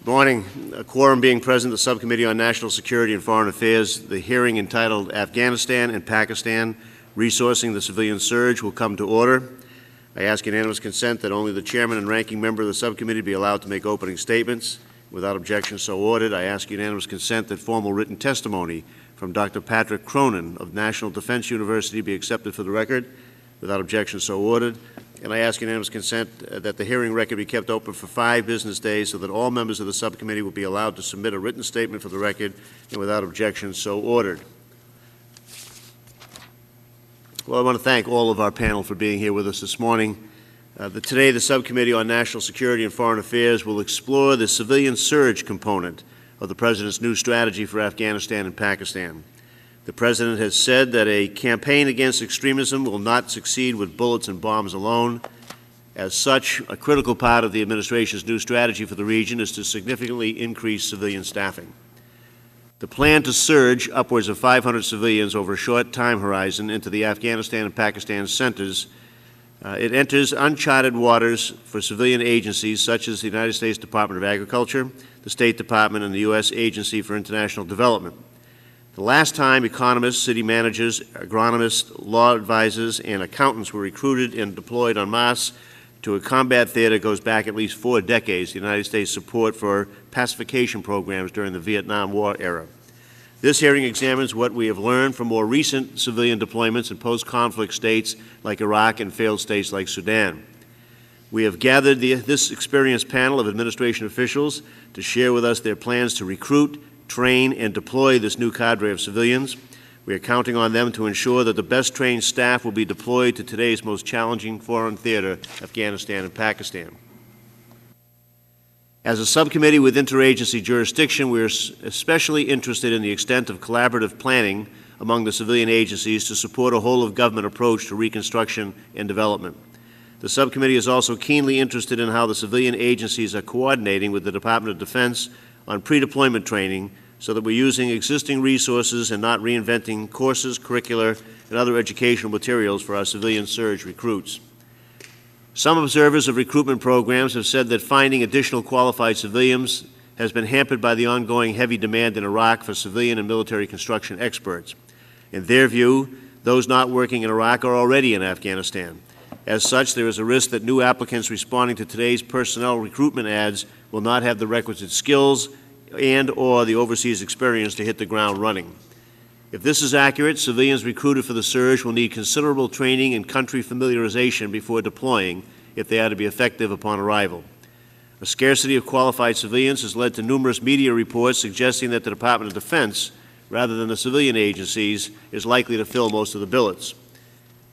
Morning. A quorum being present, the Subcommittee on National Security and Foreign Affairs, the hearing entitled Afghanistan and Pakistan, Resourcing the Civilian Surge, will come to order. I ask unanimous consent that only the Chairman and Ranking Member of the Subcommittee be allowed to make opening statements. Without objection so ordered, I ask unanimous consent that formal written testimony from Dr. Patrick Cronin of National Defense University be accepted for the record. Without objection so ordered. And I ask unanimous consent that the hearing record be kept open for 5 business days so that all members of the subcommittee will be allowed to submit a written statement for the record, and without objection so ordered. Well, I want to thank all of our panel for being here with us this morning. Today, the Subcommittee on National Security and Foreign Affairs will explore the civilian surge component of the President's new strategy for Afghanistan and Pakistan. The President has said that a campaign against extremism will not succeed with bullets and bombs alone. As such, a critical part of the administration's new strategy for the region is to significantly increase civilian staffing. The plan to surge upwards of 500 civilians over a short time horizon into the Afghanistan and Pakistan centers, it enters uncharted waters for civilian agencies such as the United States Department of Agriculture, the State Department, and the U.S. Agency for International Development. The last time economists, city managers, agronomists, law advisors, and accountants were recruited and deployed en masse to a combat theater goes back at least 4 decades, the United States' support for pacification programs during the Vietnam War era. This hearing examines what we have learned from more recent civilian deployments in post-conflict states like Iraq and failed states like Sudan. We have gathered this experienced panel of administration officials to share with us their plans to recruit, train, and deploy this new cadre of civilians. We are counting on them to ensure that the best trained staff will be deployed to today's most challenging foreign theater, Afghanistan and Pakistan. As a subcommittee with interagency jurisdiction, we are especially interested in the extent of collaborative planning among the civilian agencies to support a whole-of-government approach to reconstruction and development. The subcommittee is also keenly interested in how the civilian agencies are coordinating with the Department of Defense on pre-deployment training so that we're using existing resources and not reinventing courses, curricular, and other educational materials for our civilian surge recruits. Some observers of recruitment programs have said that finding additional qualified civilians has been hampered by the ongoing heavy demand in Iraq for civilian and military construction experts. In their view, those not working in Iraq are already in Afghanistan. As such, there is a risk that new applicants responding to today's personnel recruitment ads will not have the requisite skills and/or the overseas experience to hit the ground running. If this is accurate, civilians recruited for the surge will need considerable training and country familiarization before deploying if they are to be effective upon arrival. A scarcity of qualified civilians has led to numerous media reports suggesting that the Department of Defense, rather than the civilian agencies, is likely to fill most of the billets.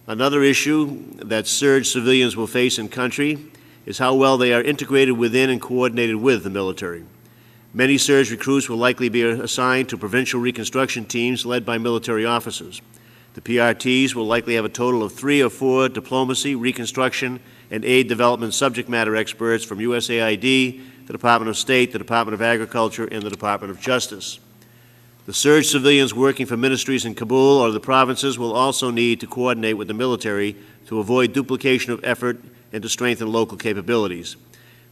Another issue that surge civilians will face in country is how well they are integrated within and coordinated with the military. Many surge recruits will likely be assigned to provincial reconstruction teams led by military officers. The PRTs will likely have a total of 3 or 4 diplomacy, reconstruction, and aid development subject matter experts from USAID, the Department of State, the Department of Agriculture, and the Department of Justice. The surge civilians working for ministries in Kabul or the provinces will also need to coordinate with the military to avoid duplication of effort and to strengthen local capabilities.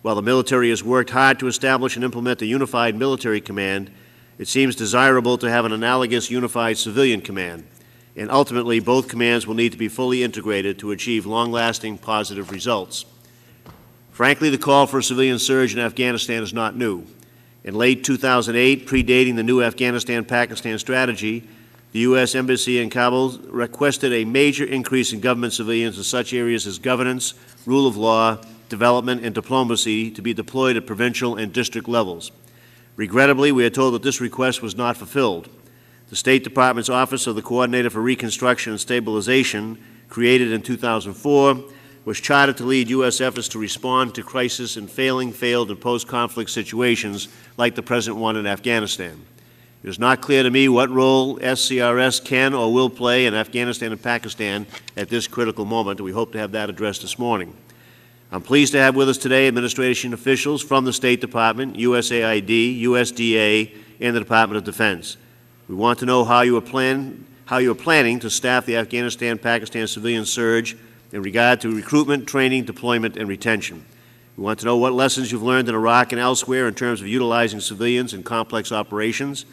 While the military has worked hard to establish and implement a unified military command, it seems desirable to have an analogous unified civilian command, and ultimately both commands will need to be fully integrated to achieve long-lasting positive results. Frankly, the call for a civilian surge in Afghanistan is not new. In late 2008, predating the new Afghanistan-Pakistan strategy, the U.S. Embassy in Kabul requested a major increase in government civilians in such areas as governance, rule of law, development, and diplomacy to be deployed at provincial and district levels. Regrettably, we are told that this request was not fulfilled. The State Department's Office of the Coordinator for Reconstruction and Stabilization, created in 2004, was chartered to lead U.S. efforts to respond to crisis in failed, and post-conflict situations like the present one in Afghanistan. It is not clear to me what role SCRS can or will play in Afghanistan and Pakistan at this critical moment, and we hope to have that addressed this morning. I'm pleased to have with us today administration officials from the State Department, USAID, USDA, and the Department of Defense. We want to know how you are planning to staff the Afghanistan-Pakistan civilian surge in regard to recruitment, training, deployment, and retention. We want to know what lessons you've learned in Iraq and elsewhere in terms of utilizing civilians in complex operations.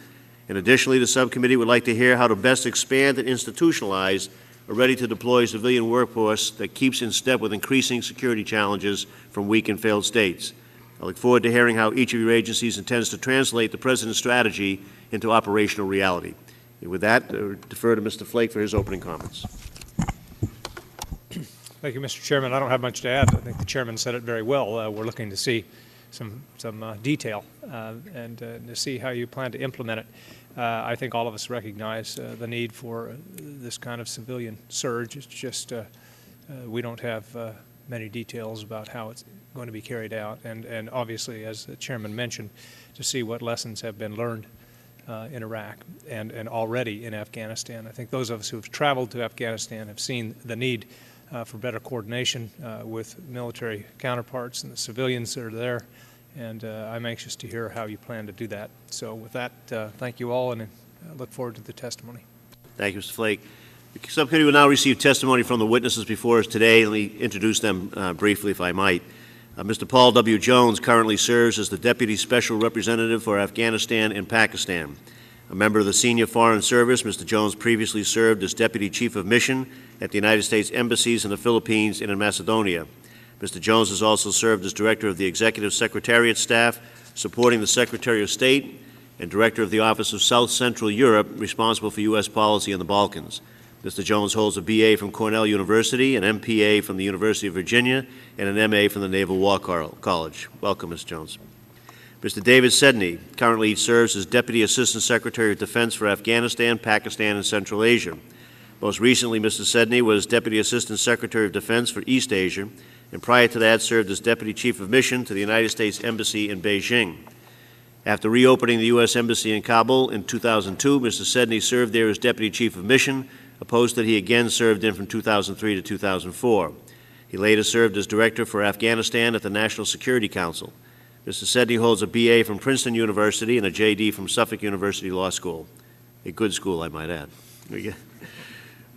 And additionally, the subcommittee would like to hear how to best expand and institutionalize a ready-to-deploy civilian workforce that keeps in step with increasing security challenges from weak and failed states. I look forward to hearing how each of your agencies intends to translate the President's strategy into operational reality. And with that, I defer to Mr. Flake for his opening comments. Thank you, Mr. Chairman. I don't have much to add. I think the Chairman said it very well. We're looking to see some detail and to see how you plan to implement it. I think all of us recognize the need for this kind of civilian surge. It's just we don't have many details about how it's going to be carried out. And obviously, as the Chairman mentioned, to see what lessons have been learned in Iraq and already in Afghanistan. I think those of us who have traveled to Afghanistan have seen the need for better coordination with military counterparts and the civilians that are there. And I'm anxious to hear how you plan to do that. So with that, thank you all, and I look forward to the testimony. Thank you, Mr. Flake. The subcommittee will now receive testimony from the witnesses before us today. Let me introduce them briefly, if I might. Mr. Paul W. Jones currently serves as the Deputy Special Representative for Afghanistan and Pakistan. A member of the Senior Foreign Service, Mr. Jones previously served as Deputy Chief of Mission at the United States Embassies in the Philippines and in Macedonia. Mr. Jones has also served as Director of the Executive Secretariat Staff, supporting the Secretary of State, and Director of the Office of South Central Europe, responsible for U.S. policy in the Balkans. Mr. Jones holds a B.A. from Cornell University, an M.P.A. from the University of Virginia, and an M.A. from the Naval War College. Welcome, Mr. Jones. Mr. David Sedney currently serves as Deputy Assistant Secretary of Defense for Afghanistan, Pakistan, and Central Asia. Most recently, Mr. Sedney was Deputy Assistant Secretary of Defense for East Asia, and prior to that served as Deputy Chief of Mission to the United States Embassy in Beijing. After reopening the U.S. Embassy in Kabul in 2002, Mr. Sedney served there as Deputy Chief of Mission, a post that he again served in from 2003 to 2004. He later served as Director for Afghanistan at the National Security Council. Mr. Sedney holds a B.A. from Princeton University and a J.D. from Suffolk University Law School. A good school, I might add.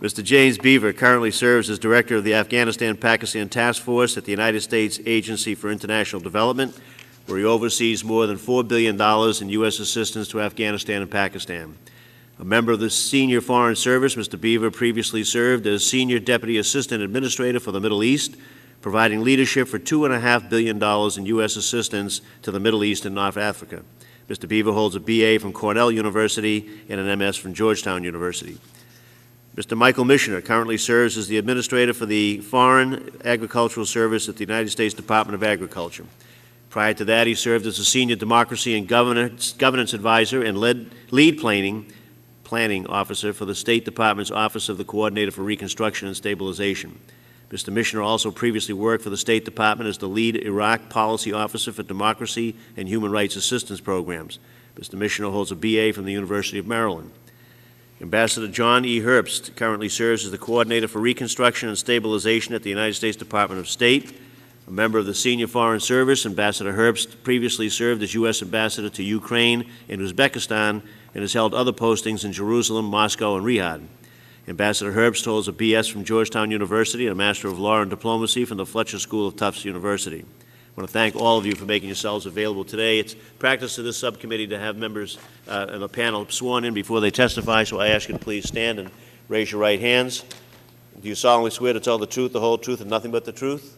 Mr. James Beaver currently serves as Director of the Afghanistan-Pakistan Task Force at the United States Agency for International Development, where he oversees more than $4 billion in U.S. assistance to Afghanistan and Pakistan. A member of the Senior Foreign Service, Mr. Beaver previously served as Senior Deputy Assistant Administrator for the Middle East, providing leadership for $2.5 billion in U.S. assistance to the Middle East and North Africa. Mr. Beaver holds a B.A. from Cornell University and an M.S. from Georgetown University. Mr. Michael Michener currently serves as the Administrator for the Foreign Agricultural Service at the United States Department of Agriculture. Prior to that, he served as a Senior Democracy and Governance Advisor and Lead Planning Officer for the State Department's Office of the Coordinator for Reconstruction and Stabilization. Mr. Michener also previously worked for the State Department as the Lead Iraq Policy Officer for Democracy and Human Rights Assistance Programs. Mr. Michener holds a B.A. from the University of Maryland. Ambassador John E. Herbst currently serves as the Coordinator for Reconstruction and Stabilization at the United States Department of State. A member of the Senior Foreign Service, Ambassador Herbst previously served as U.S. Ambassador to Ukraine and Uzbekistan and has held other postings in Jerusalem, Moscow, and Riyadh. Ambassador Herbst holds a B.S. from Georgetown University and a Master of Law and Diplomacy from the Fletcher School of Tufts University. I want to thank all of you for making yourselves available today. It's practice of this subcommittee to have members of the panel sworn in before they testify, so I ask you to please stand and raise your right hands. Do you solemnly swear to tell the truth, the whole truth, and nothing but the truth?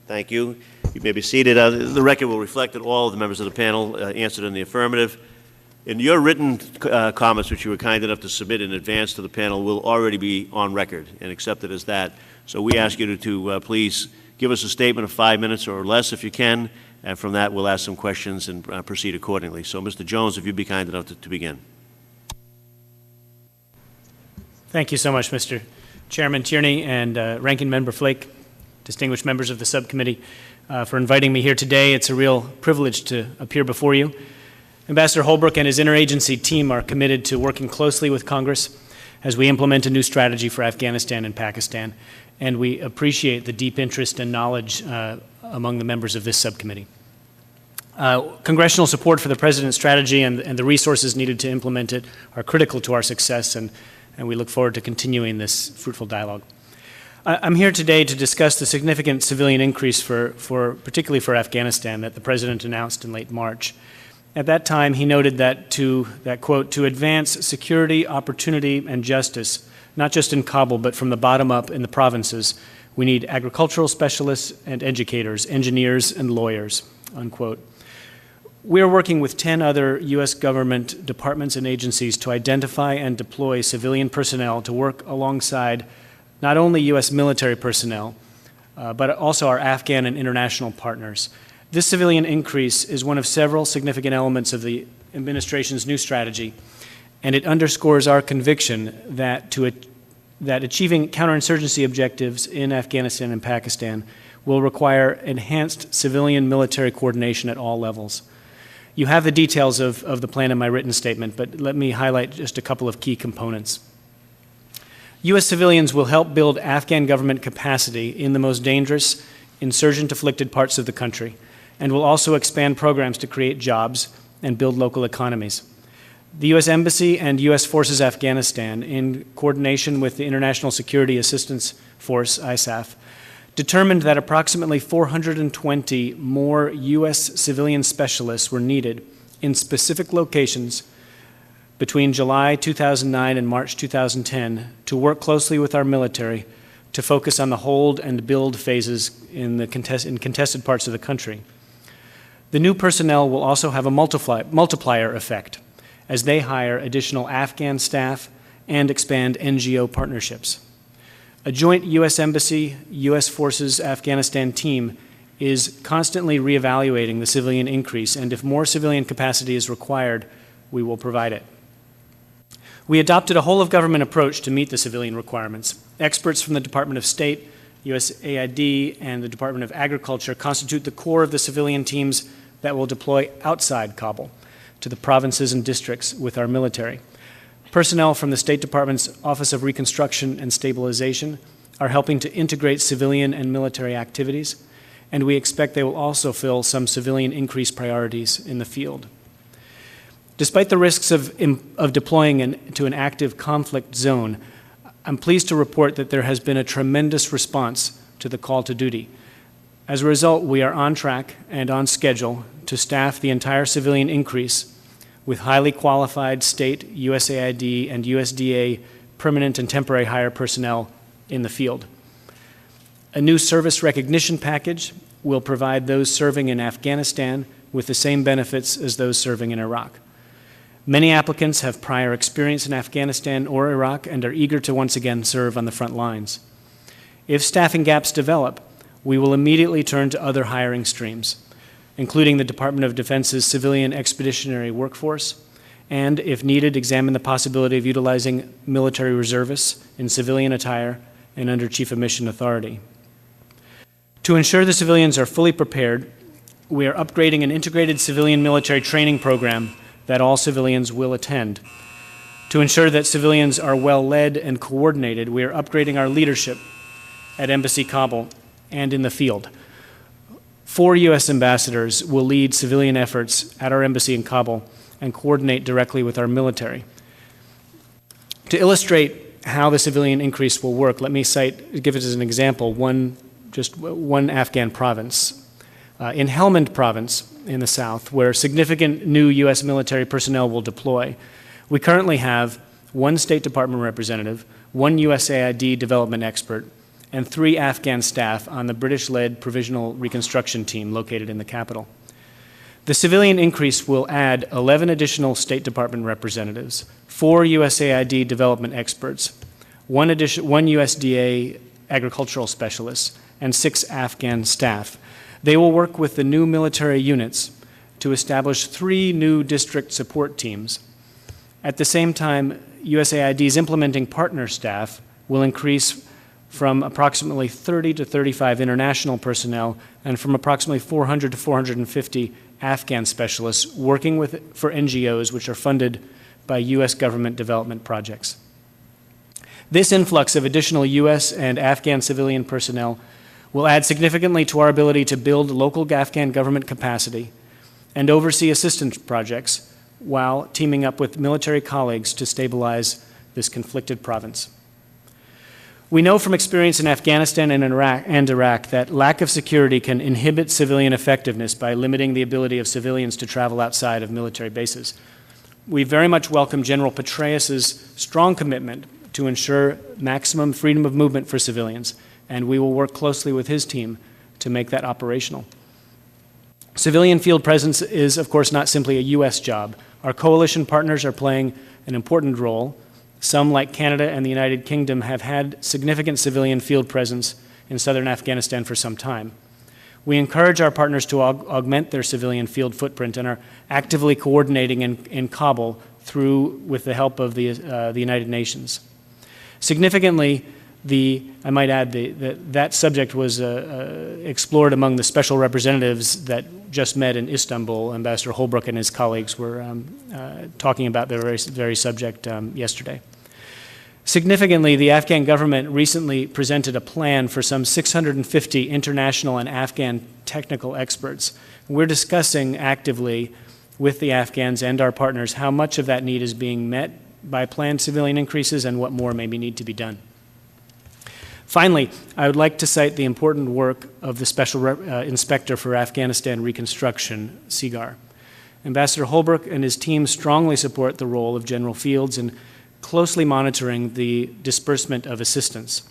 Thank you. You may be seated. The record will reflect that all of the members of the panel answered in the affirmative. In your written comments, which you were kind enough to submit in advance to the panel, will already be on record and accepted as that. So we ask you to please give us a statement of 5 minutes or less if you can, and from that we'll ask some questions and proceed accordingly. So Mr. Jones, if you'd be kind enough to begin. Thank you so much, Mr. Chairman Tierney and Ranking Member Flake, distinguished members of the subcommittee, for inviting me here today. It's a real privilege to appear before you. Ambassador Holbrooke and his interagency team are committed to working closely with Congress as we implement a new strategy for Afghanistan and Pakistan, and we appreciate the deep interest and knowledge among the members of this subcommittee. Congressional support for the President's strategy and the resources needed to implement it are critical to our success, and we look forward to continuing this fruitful dialogue. I'm here today to discuss the significant civilian increase particularly for Afghanistan that the President announced in late March. At that time, he noted that quote, to advance security, opportunity, and justice, not just in Kabul, but from the bottom up in the provinces, we need agricultural specialists and educators, engineers and lawyers, unquote. We are working with 10 other U.S. government departments and agencies to identify and deploy civilian personnel to work alongside not only U.S. military personnel, but also our Afghan and international partners. This civilian increase is one of several significant elements of the administration's new strategy, and it underscores our conviction that achieving counterinsurgency objectives in Afghanistan and Pakistan will require enhanced civilian-military coordination at all levels. You have the details of the plan in my written statement, but let me highlight just a couple of key components. U.S. civilians will help build Afghan government capacity in the most dangerous, insurgent-afflicted parts of the country, and will also expand programs to create jobs and build local economies. The U.S. Embassy and U.S. Forces Afghanistan, in coordination with the International Security Assistance Force, ISAF, determined that approximately 420 more U.S. civilian specialists were needed in specific locations between July 2009 and March 2010 to work closely with our military to focus on the hold and build phases in contested parts of the country. The new personnel will also have a multiplier effect as they hire additional Afghan staff and expand NGO partnerships. A joint U.S. Embassy, U.S. Forces Afghanistan team is constantly reevaluating the civilian increase, and if more civilian capacity is required, we will provide it. We adopted a whole-of-government approach to meet the civilian requirements. Experts from the Department of State, USAID, and the Department of Agriculture constitute the core of the civilian teams that will deploy outside Kabul to the provinces and districts with our military. Personnel from the State Department's Office of Reconstruction and Stabilization are helping to integrate civilian and military activities, and we expect they will also fill some civilian increase priorities in the field. Despite the risks of deploying to an active conflict zone, I'm pleased to report that there has been a tremendous response to the call to duty. As a result, we are on track and on schedule to staff the entire civilian increase with highly qualified state, USAID, and USDA permanent and temporary hire personnel in the field. A new service recognition package will provide those serving in Afghanistan with the same benefits as those serving in Iraq. Many applicants have prior experience in Afghanistan or Iraq and are eager to once again serve on the front lines. If staffing gaps develop, we will immediately turn to other hiring streams, including the Department of Defense's civilian expeditionary workforce, and, if needed, examine the possibility of utilizing military reservists in civilian attire and under Chief of Mission Authority. To ensure the civilians are fully prepared, we are upgrading an integrated civilian military training program that all civilians will attend. To ensure that civilians are well led and coordinated, we are upgrading our leadership at Embassy Kabul and in the field. 4 U.S. ambassadors will lead civilian efforts at our embassy in Kabul and coordinate directly with our military. To illustrate how the civilian increase will work, let me give it as an example, just one Afghan province. In Helmand province in the south, where significant new U.S. military personnel will deploy, we currently have 1 State Department representative, 1 USAID development expert, and 3 Afghan staff on the British-led Provisional Reconstruction Team located in the capital. The civilian increase will add 11 additional State Department representatives, 4 USAID development experts, 1 USDA agricultural specialists, and 6 Afghan staff. They will work with the new military units to establish 3 new district support teams. At the same time, USAID's implementing partner staff will increase from approximately 30 to 35 international personnel and from approximately 400 to 450 Afghan specialists working for NGOs which are funded by U.S. government development projects. This influx of additional U.S. and Afghan civilian personnel will add significantly to our ability to build local Afghan government capacity and oversee assistance projects while teaming up with military colleagues to stabilize this conflicted province. We know from experience in Afghanistan and Iraq that lack of security can inhibit civilian effectiveness by limiting the ability of civilians to travel outside of military bases. We very much welcome General Petraeus's strong commitment to ensure maximum freedom of movement for civilians, and we will work closely with his team to make that operational. Civilian field presence is, of course, not simply a U.S. job. Our coalition partners are playing an important role. Some, like Canada and the United Kingdom, have had significant civilian field presence in southern Afghanistan for some time. We encourage our partners to augment their civilian field footprint and are actively coordinating in Kabul with the help of the United Nations. Significantly, I might add that subject was explored among the special representatives that just met in Istanbul. Ambassador Holbrooke and his colleagues were talking about the very subject yesterday. Significantly, the Afghan government recently presented a plan for some 650 international and Afghan technical experts. We're discussing actively with the Afghans and our partners how much of that need is being met by planned civilian increases and what more maybe need to be done. Finally, I would like to cite the important work of the Special Inspector for Afghanistan Reconstruction, SIGAR. Ambassador Holbrooke and his team strongly support the role of General Fields in closely monitoring the disbursement of assistance.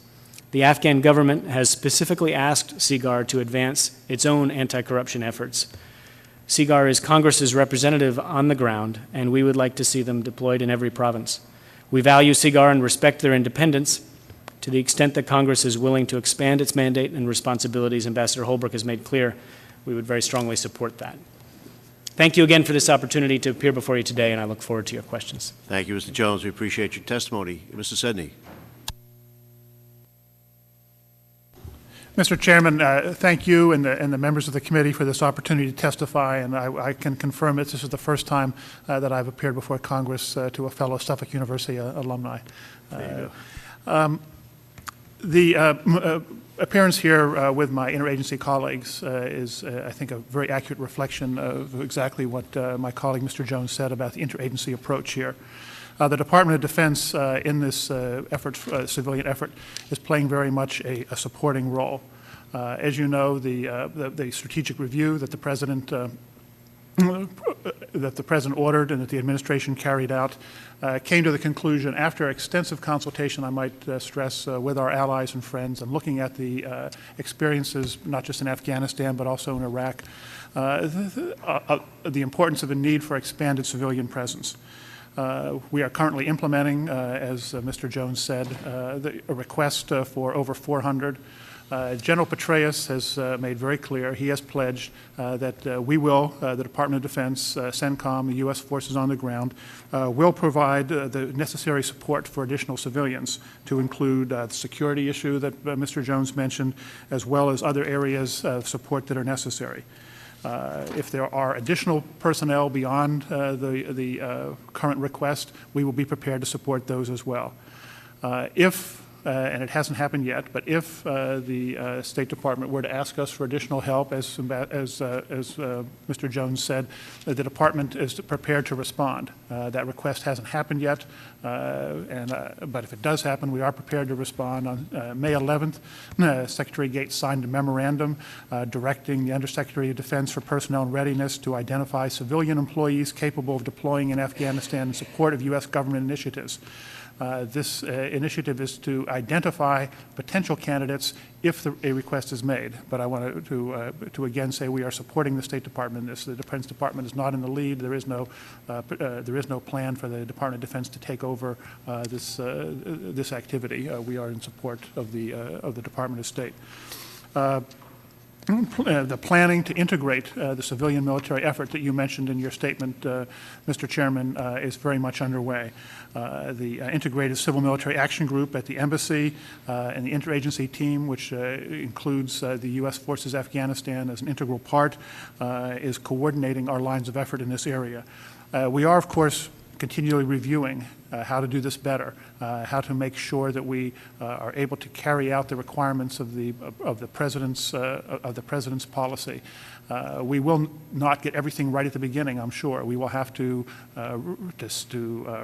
The Afghan government has specifically asked SIGAR to advance its own anti-corruption efforts. SIGAR is Congress's representative on the ground, and we would like to see them deployed in every province. We value SIGAR and respect their independence. To the extent that Congress is willing to expand its mandate and responsibilities, Ambassador Holbrooke has made clear, we would very strongly support that. Thank you again for this opportunity to appear before you today, and I look forward to your questions. Thank you, Mr. Jones. We appreciate your testimony. Mr. Sedney. Mr. Chairman, thank you and the members of the committee for this opportunity to testify, and I can confirm that this is the first time that I've appeared before Congress to a fellow Suffolk University alumni. The appearance here with my interagency colleagues is, I think, a very accurate reflection of exactly what my colleague Mr. Jones said about the interagency approach here. The Department of Defense in this effort, civilian effort, is playing very much a supporting role. As you know, the strategic review that the President ordered and that the administration carried out came to the conclusion, after extensive consultation, I might stress, with our allies and friends, and looking at the experiences not just in Afghanistan but also in Iraq, the importance of a need for expanded civilian presence. We are currently implementing, as Mr. Jones said, a request for over 400. General Petraeus has made very clear, he has pledged that we will, the Department of Defense, CENTCOM, the U.S. forces on the ground, will provide the necessary support for additional civilians, to include the security issue that Mr. Jones mentioned, as well as other areas of support that are necessary. If there are additional personnel beyond the current request, we will be prepared to support those as well. And it hasn't happened yet, but if the State Department were to ask us for additional help, as Mr. Jones said, the Department is prepared to respond. That request hasn't happened yet, but if it does happen, we are prepared to respond. On May 11th, Secretary Gates signed a memorandum directing the Undersecretary of Defense for Personnel and Readiness to identify civilian employees capable of deploying in Afghanistan in support of U.S. government initiatives. This initiative is to identify potential candidates if a request is made. But I want to again say we are supporting the State Department in this. The Defense Department is not in the lead. There is no plan for the Department of Defense to take over this activity. We are in support of the Department of State. The planning to integrate the civilian military effort that you mentioned in your statement, Mr. Chairman, is very much underway. The Integrated Civil Military Action Group at the Embassy and the interagency team, which includes the U.S. Forces Afghanistan as an integral part, is coordinating our lines of effort in this area. We are, of course, continually reviewing how to do this better, how to make sure that we are able to carry out the requirements of the president's policy. We will not get everything right at the beginning, I'm sure. We will have to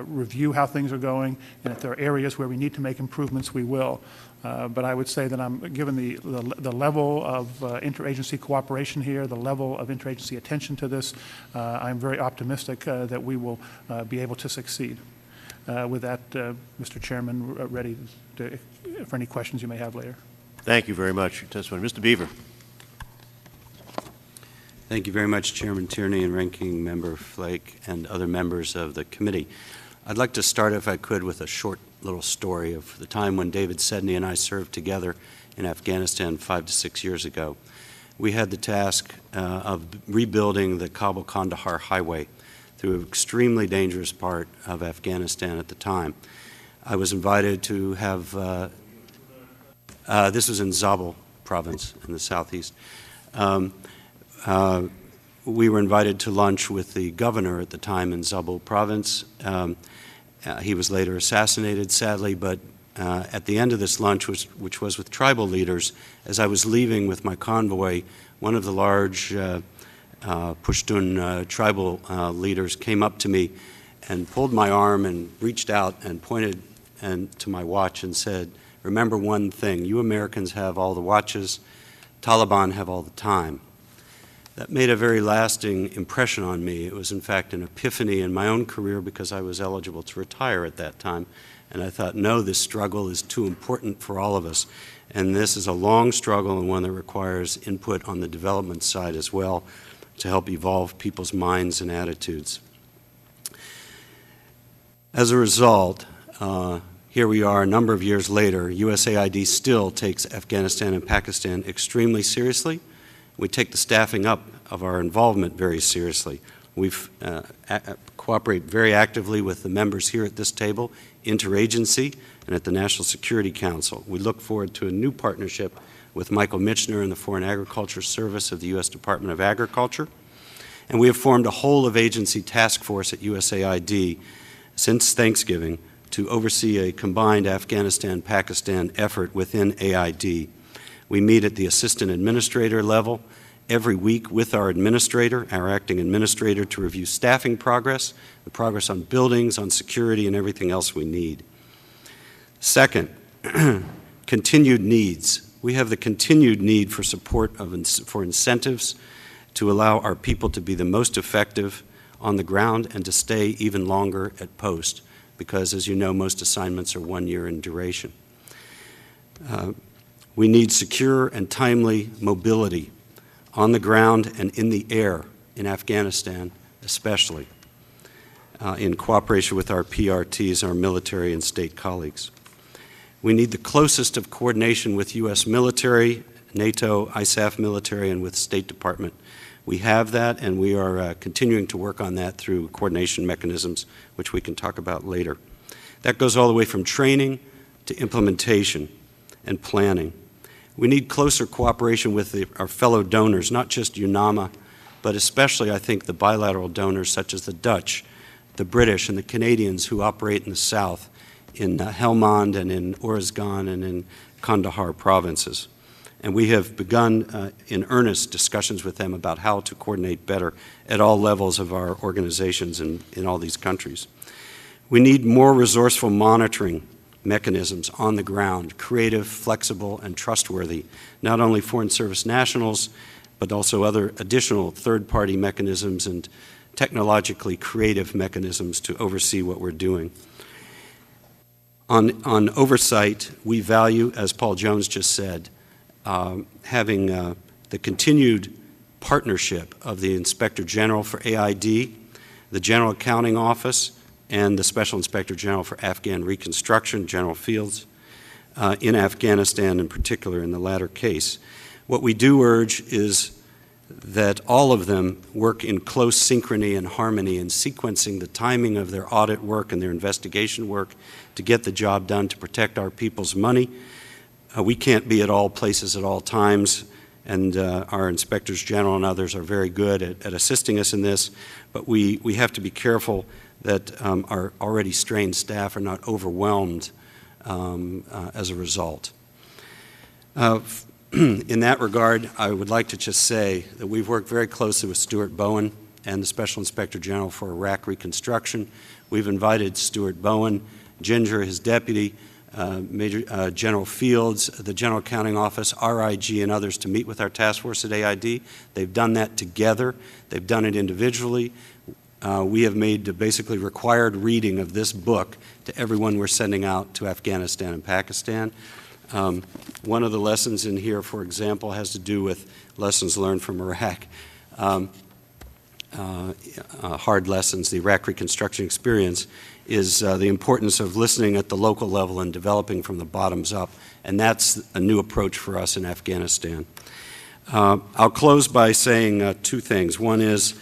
review how things are going, and if there are areas where we need to make improvements, we will. But I would say that given the level of interagency cooperation here, the level of interagency attention to this, I'm very optimistic that we will be able to succeed. With that, Mr. Chairman, ready for any questions you may have later. Thank you very much for your testimony. Mr. Beaver. Thank you very much, Chairman Tierney and Ranking Member Flake and other members of the committee. I'd like to start, if I could, with a short little story of the time when David Sedney and I served together in Afghanistan 5 to 6 years ago. We had the task of rebuilding the Kabul-Kandahar highway through an extremely dangerous part of Afghanistan at the time. I was invited to have, this was in Zabul province in the southeast. We were invited to lunch with the governor at the time in Zabul province. He was later assassinated, sadly, but at the end of this lunch, which was with tribal leaders, as I was leaving with my convoy, one of the large Pushtun tribal leaders came up to me and pulled my arm and reached out and pointed to my watch and said, "Remember one thing, you Americans have all the watches, Taliban have all the time." That made a very lasting impression on me. It was, in fact, an epiphany in my own career because I was eligible to retire at that time. And I thought, no, this struggle is too important for all of us. And this is a long struggle and one that requires input on the development side as well to help evolve people's minds and attitudes. As a result, here we are a number of years later. USAID still takes Afghanistan and Pakistan extremely seriously. We take the staffing up of our involvement very seriously. We've cooperate very actively with the members here at this table, interagency, and at the National Security Council. We look forward to a new partnership with Michael Michener and the Foreign Agriculture Service of the U.S. Department of Agriculture. And we have formed a whole-of-agency task force at USAID since Thanksgiving to oversee a combined Afghanistan-Pakistan effort within AID. We meet at the assistant administrator level every week with our administrator, our acting administrator, to review staffing progress, the progress on buildings, on security, and everything else we need. Second, continued needs. We have the continued need for support for incentives to allow our people to be the most effective on the ground and to stay even longer at post, because, as you know, most assignments are 1 year in duration. We need secure and timely mobility on the ground and in the air in Afghanistan, especially in cooperation with our PRTs, our military and state colleagues. We need the closest of coordination with U.S. military, NATO, ISAF military, and with State Department. We have that, and we are continuing to work on that through coordination mechanisms, which we can talk about later. That goes all the way from training to implementation and planning. We need closer cooperation with our fellow donors, not just UNAMA, but especially, I think, the bilateral donors such as the Dutch, the British, and the Canadians who operate in the south, in Helmand and in Oruzgan and in Kandahar provinces. And we have begun in earnest discussions with them about how to coordinate better at all levels of our organizations in all these countries. We need more resourceful monitoring mechanisms on the ground, creative, flexible, and trustworthy, not only Foreign Service nationals, but also other additional third-party mechanisms and technologically creative mechanisms to oversee what we're doing. On oversight, we value, as Paul Jones just said, having the continued partnership of the Inspector General for AID, the General Accounting Office, and the Special Inspector General for Afghan Reconstruction, General Fields, in Afghanistan in particular in the latter case. What we do urge is that all of them work in close synchrony and harmony in sequencing the timing of their audit work and their investigation work to get the job done to protect our people's money. We can't be at all places at all times, and our inspectors general and others are very good at assisting us in this, but we have to be careful that our already strained staff are not overwhelmed as a result. In that regard, I would like to just say that we've worked very closely with Stuart Bowen and the Special Inspector General for Iraq Reconstruction. We've invited Stuart Bowen, Ginger, his deputy, Major General Fields, the General Accounting Office, RIG, and others to meet with our task force at AID. They've done that together. They've done it individually. We have made basically required reading of this book to everyone we're sending out to Afghanistan and Pakistan. One of the lessons in here, for example, has to do with lessons learned from Iraq. Hard lessons, the Iraq Reconstruction experience, is the importance of listening at the local level and developing from the bottoms up, and that's a new approach for us in Afghanistan. I'll close by saying two things. One is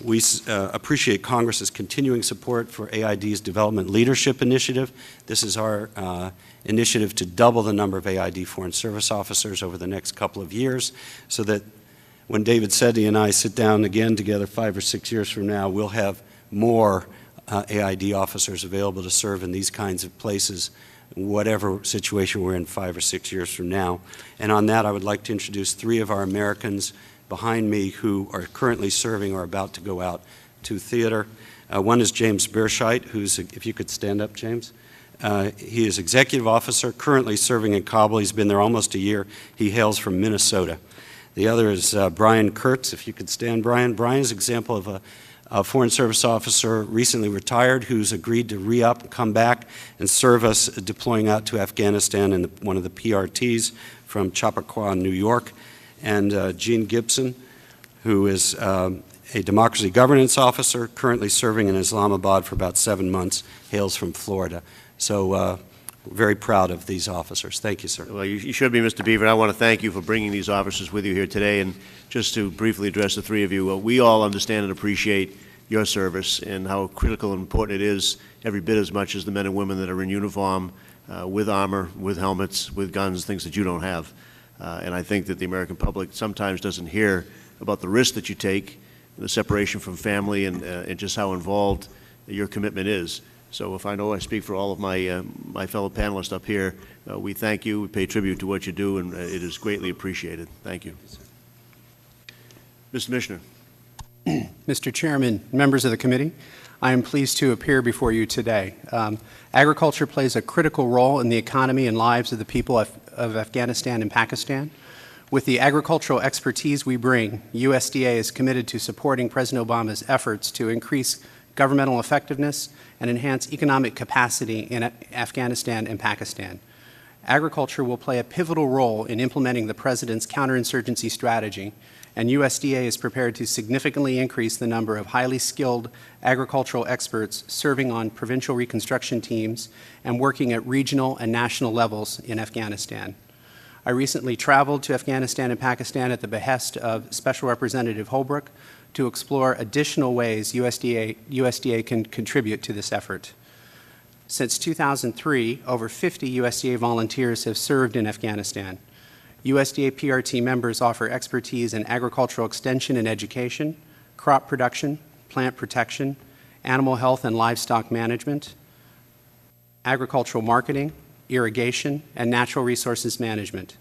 we appreciate Congress's continuing support for AID's Development Leadership Initiative. This is our initiative to double the number of AID Foreign Service officers over the next couple of years, so that when David Sedney and I sit down again together 5 or 6 years from now, we'll have more AID officers available to serve in these kinds of places, whatever situation we're in 5 or 6 years from now. And on that, I would like to introduce 3 of our Americans behind me who are currently serving or about to go out to theater. One is James Beerscheidt, who's, if you could stand up, James. He is executive officer, currently serving in Kabul. He's been there almost a year. He hails from Minnesota. The other is Brian Kurtz, if you could stand, Brian. Brian is an example of a Foreign Service officer recently retired who's agreed to re-up and come back and serve us deploying out to Afghanistan in one of the PRTs from Chappaqua, New York. And Gene Gibson, who is a democracy governance officer, currently serving in Islamabad for about 7 months, hails from Florida. So very proud of these officers. Thank you, sir. Well, you should be, Mr. Beaver. I want to thank you for bringing these officers with you here today. And just to briefly address the 3 of you, we all understand and appreciate your service and how critical and important it is, every bit as much as the men and women that are in uniform, with armor, with helmets, with guns, things that you don't have. And I think that the American public sometimes doesn't hear about the risk that you take, the separation from family, and just how involved your commitment is. So if I know I speak for all of my fellow panelists up here, we thank you, we pay tribute to what you do, and it is greatly appreciated. Thank you. Mr. Commissioner. Mr. Chairman, members of the committee, I am pleased to appear before you today. Agriculture plays a critical role in the economy and lives of the people of Afghanistan and Pakistan. With the agricultural expertise we bring, USDA is committed to supporting President Obama's efforts to increase governmental effectiveness and enhance economic capacity in Afghanistan and Pakistan. Agriculture will play a pivotal role in implementing the President's counterinsurgency strategy, and USDA is prepared to significantly increase the number of highly skilled agricultural experts serving on provincial reconstruction teams and working at regional and national levels in Afghanistan. I recently traveled to Afghanistan and Pakistan at the behest of Special Representative Holbrooke to explore additional ways USDA can contribute to this effort. Since 2003, over 50 USDA volunteers have served in Afghanistan. USDA PRT members offer expertise in agricultural extension and education, crop production, plant protection, animal health and livestock management, agricultural marketing, irrigation, and natural resources management.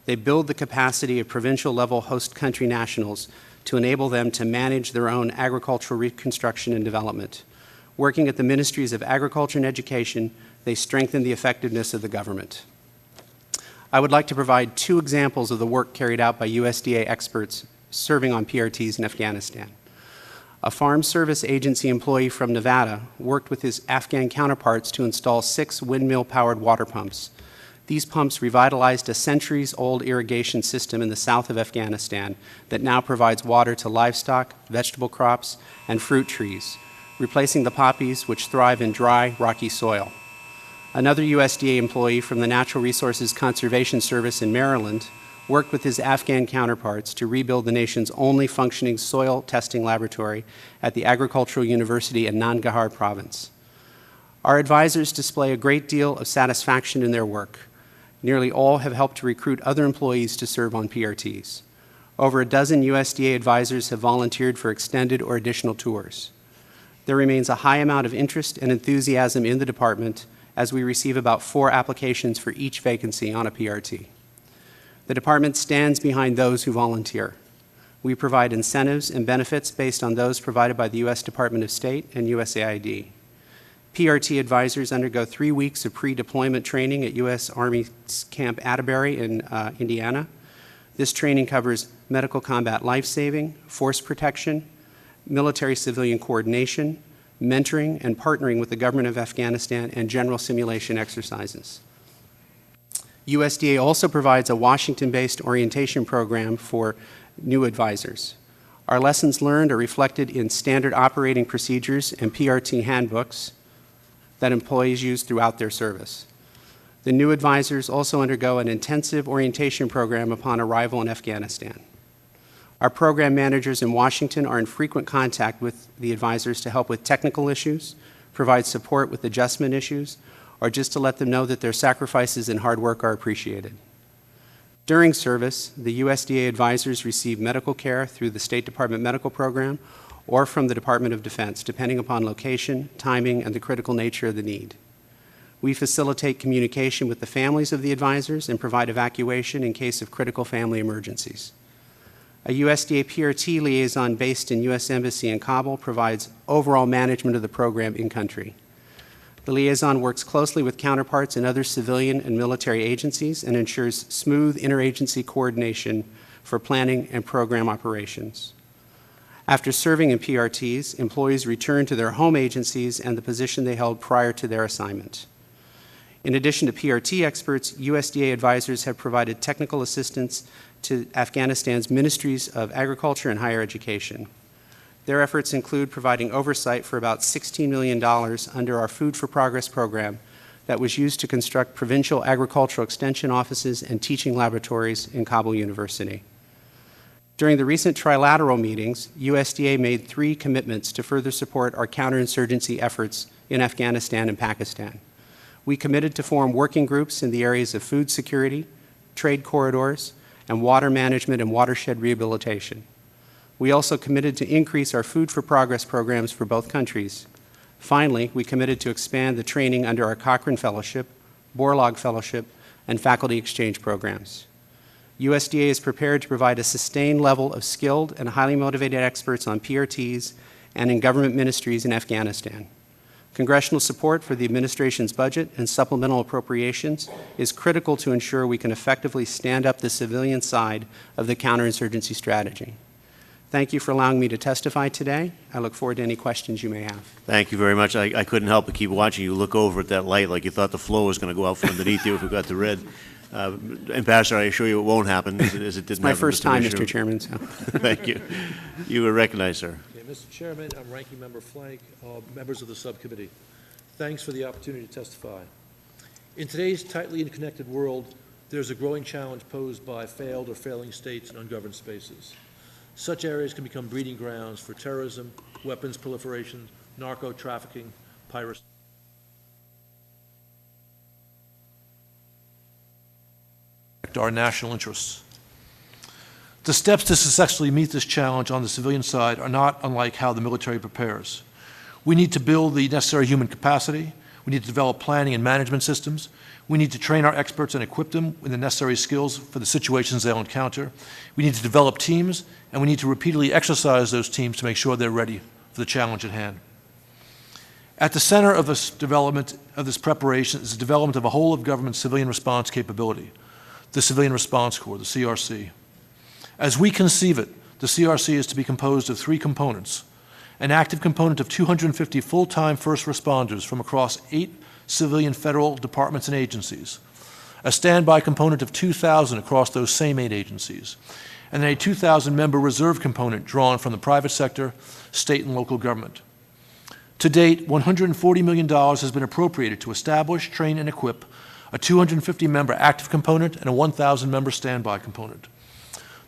They build the capacity of provincial-level host country nationals to enable them to manage their own agricultural reconstruction and development. Working at the Ministries of Agriculture and Education, they strengthen the effectiveness of the government. I would like to provide 2 examples of the work carried out by USDA experts serving on PRTs in Afghanistan. A Farm Service Agency employee from Nevada worked with his Afghan counterparts to install 6 windmill-powered water pumps. These pumps revitalized a centuries-old irrigation system in the south of Afghanistan that now provides water to livestock, vegetable crops, and fruit trees, replacing the poppies which thrive in dry, rocky soil. Another USDA employee from the Natural Resources Conservation Service in Maryland worked with his Afghan counterparts to rebuild the nation's only functioning soil testing laboratory at the Agricultural University in Nangarhar Province. Our advisors display a great deal of satisfaction in their work. Nearly all have helped to recruit other employees to serve on PRTs. Over a dozen USDA advisors have volunteered for extended or additional tours. There remains a high amount of interest and enthusiasm in the department as we receive about 4 applications for each vacancy on a PRT. The department stands behind those who volunteer. We provide incentives and benefits based on those provided by the U.S. Department of State and USAID. PRT advisors undergo 3 weeks of pre-deployment training at U.S. Army Camp Atterbury in Indiana. This training covers medical combat life-saving, force protection, military-civilian coordination, mentoring, and partnering with the government of Afghanistan, and general simulation exercises. USDA also provides a Washington-based orientation program for new advisors. Our lessons learned are reflected in standard operating procedures and PRT handbooks that employees use throughout their service. The new advisors also undergo an intensive orientation program upon arrival in Afghanistan. Our program managers in Washington are in frequent contact with the advisors to help with technical issues, provide support with adjustment issues, or just to let them know that their sacrifices and hard work are appreciated. During service, the USDA advisors receive medical care through the State Department Medical Program or from the Department of Defense, depending upon location, timing, and the critical nature of the need. We facilitate communication with the families of the advisors and provide evacuation in case of critical family emergencies. A USDA PRT liaison based in U.S. Embassy in Kabul provides overall management of the program in country. The liaison works closely with counterparts in other civilian and military agencies and ensures smooth interagency coordination for planning and program operations. After serving in PRTs, employees return to their home agencies and the position they held prior to their assignment. In addition to PRT experts, USDA advisors have provided technical assistance to Afghanistan's Ministries of Agriculture and Higher Education. Their efforts include providing oversight for about $16 million under our Food for Progress program that was used to construct provincial agricultural extension offices and teaching laboratories in Kabul University. During the recent trilateral meetings, USDA made 3 commitments to further support our counterinsurgency efforts in Afghanistan and Pakistan. We committed to form working groups in the areas of food security, trade corridors, and water management and watershed rehabilitation. We also committed to increase our Food for Progress programs for both countries. Finally, we committed to expand the training under our Cochrane Fellowship, Borlaug Fellowship, and faculty exchange programs. USDA is prepared to provide a sustained level of skilled and highly motivated experts on PRTs and in government ministries in Afghanistan. Congressional support for the administration's budget and supplemental appropriations is critical to ensure we can effectively stand up the civilian side of the counterinsurgency strategy. Thank you for allowing me to testify today. I look forward to any questions you may have. Thank you very much. I couldn't help but keep watching you look over at that light like you thought the flow was going to go out from underneath you if it got the red. Ambassador, I assure you it won't happen, as it didn't happen. It's my first time, Mr. Mr. Chairman. So. Thank you. You are recognized, sir. Okay, Mr. Chairman, I'm Ranking Member Flake, members of the subcommittee. Thanks for the opportunity to testify. In today's tightly interconnected world, there's a growing challenge posed by failed or failing states and ungoverned spaces. Such areas can become breeding grounds for terrorism, weapons proliferation, narco-trafficking, piracy. Our national interests. The steps to successfully meet this challenge on the civilian side are not unlike how the military prepares. We need to build the necessary human capacity. We need to develop planning and management systems. We need to train our experts and equip them with the necessary skills for the situations they'll encounter. We need to develop teams, and we need to repeatedly exercise those teams to make sure they're ready for the challenge at hand. At the center of this development, of this preparation, is the development of a whole-of-government civilian response capability, the Civilian Response Corps, the CRC. As we conceive it, the CRC is to be composed of 3 components: an active component of 250 full-time first responders from across 8 civilian federal departments and agencies, a standby component of 2,000 across those same 8 agencies, and then a 2,000-member reserve component drawn from the private sector, state and local government. To date, $140 million has been appropriated to establish, train, and equip a 250-member active component and a 1,000-member standby component.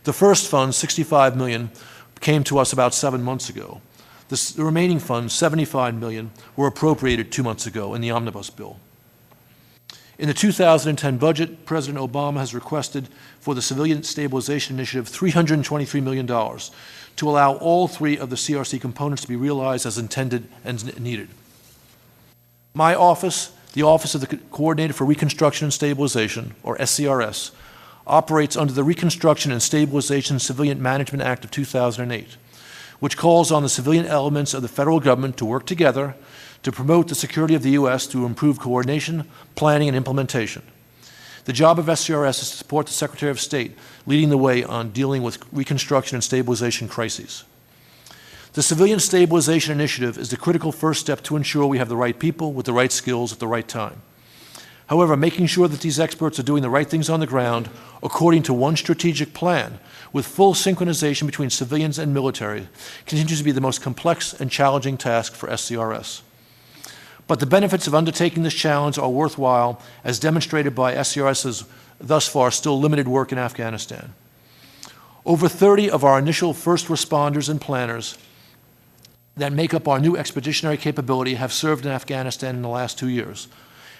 The first fund, $65 million, came to us about 7 months ago. The remaining funds, $75 million, were appropriated 2 months ago in the omnibus bill. In the 2010 budget, President Obama has requested for the Civilian Stabilization Initiative $323 million to allow all three of the CRC components to be realized as intended and needed. My office, the Office of the Coordinator for Reconstruction and Stabilization, or SCRS, operates under the Reconstruction and Stabilization Civilian Management Act of 2008, which calls on the civilian elements of the federal government to work together to promote the security of the U.S. through improved coordination, planning, and implementation. The job of SCRS is to support the Secretary of State, leading the way on dealing with reconstruction and stabilization crises. The Civilian Stabilization Initiative is the critical first step to ensure we have the right people with the right skills at the right time. However, making sure that these experts are doing the right things on the ground according to one strategic plan with full synchronization between civilians and military continues to be the most complex and challenging task for SCRS. But the benefits of undertaking this challenge are worthwhile, as demonstrated by SCRS's thus far still limited work in Afghanistan. Over 30 of our initial first responders and planners that make up our new expeditionary capability have served in Afghanistan in the last 2 years,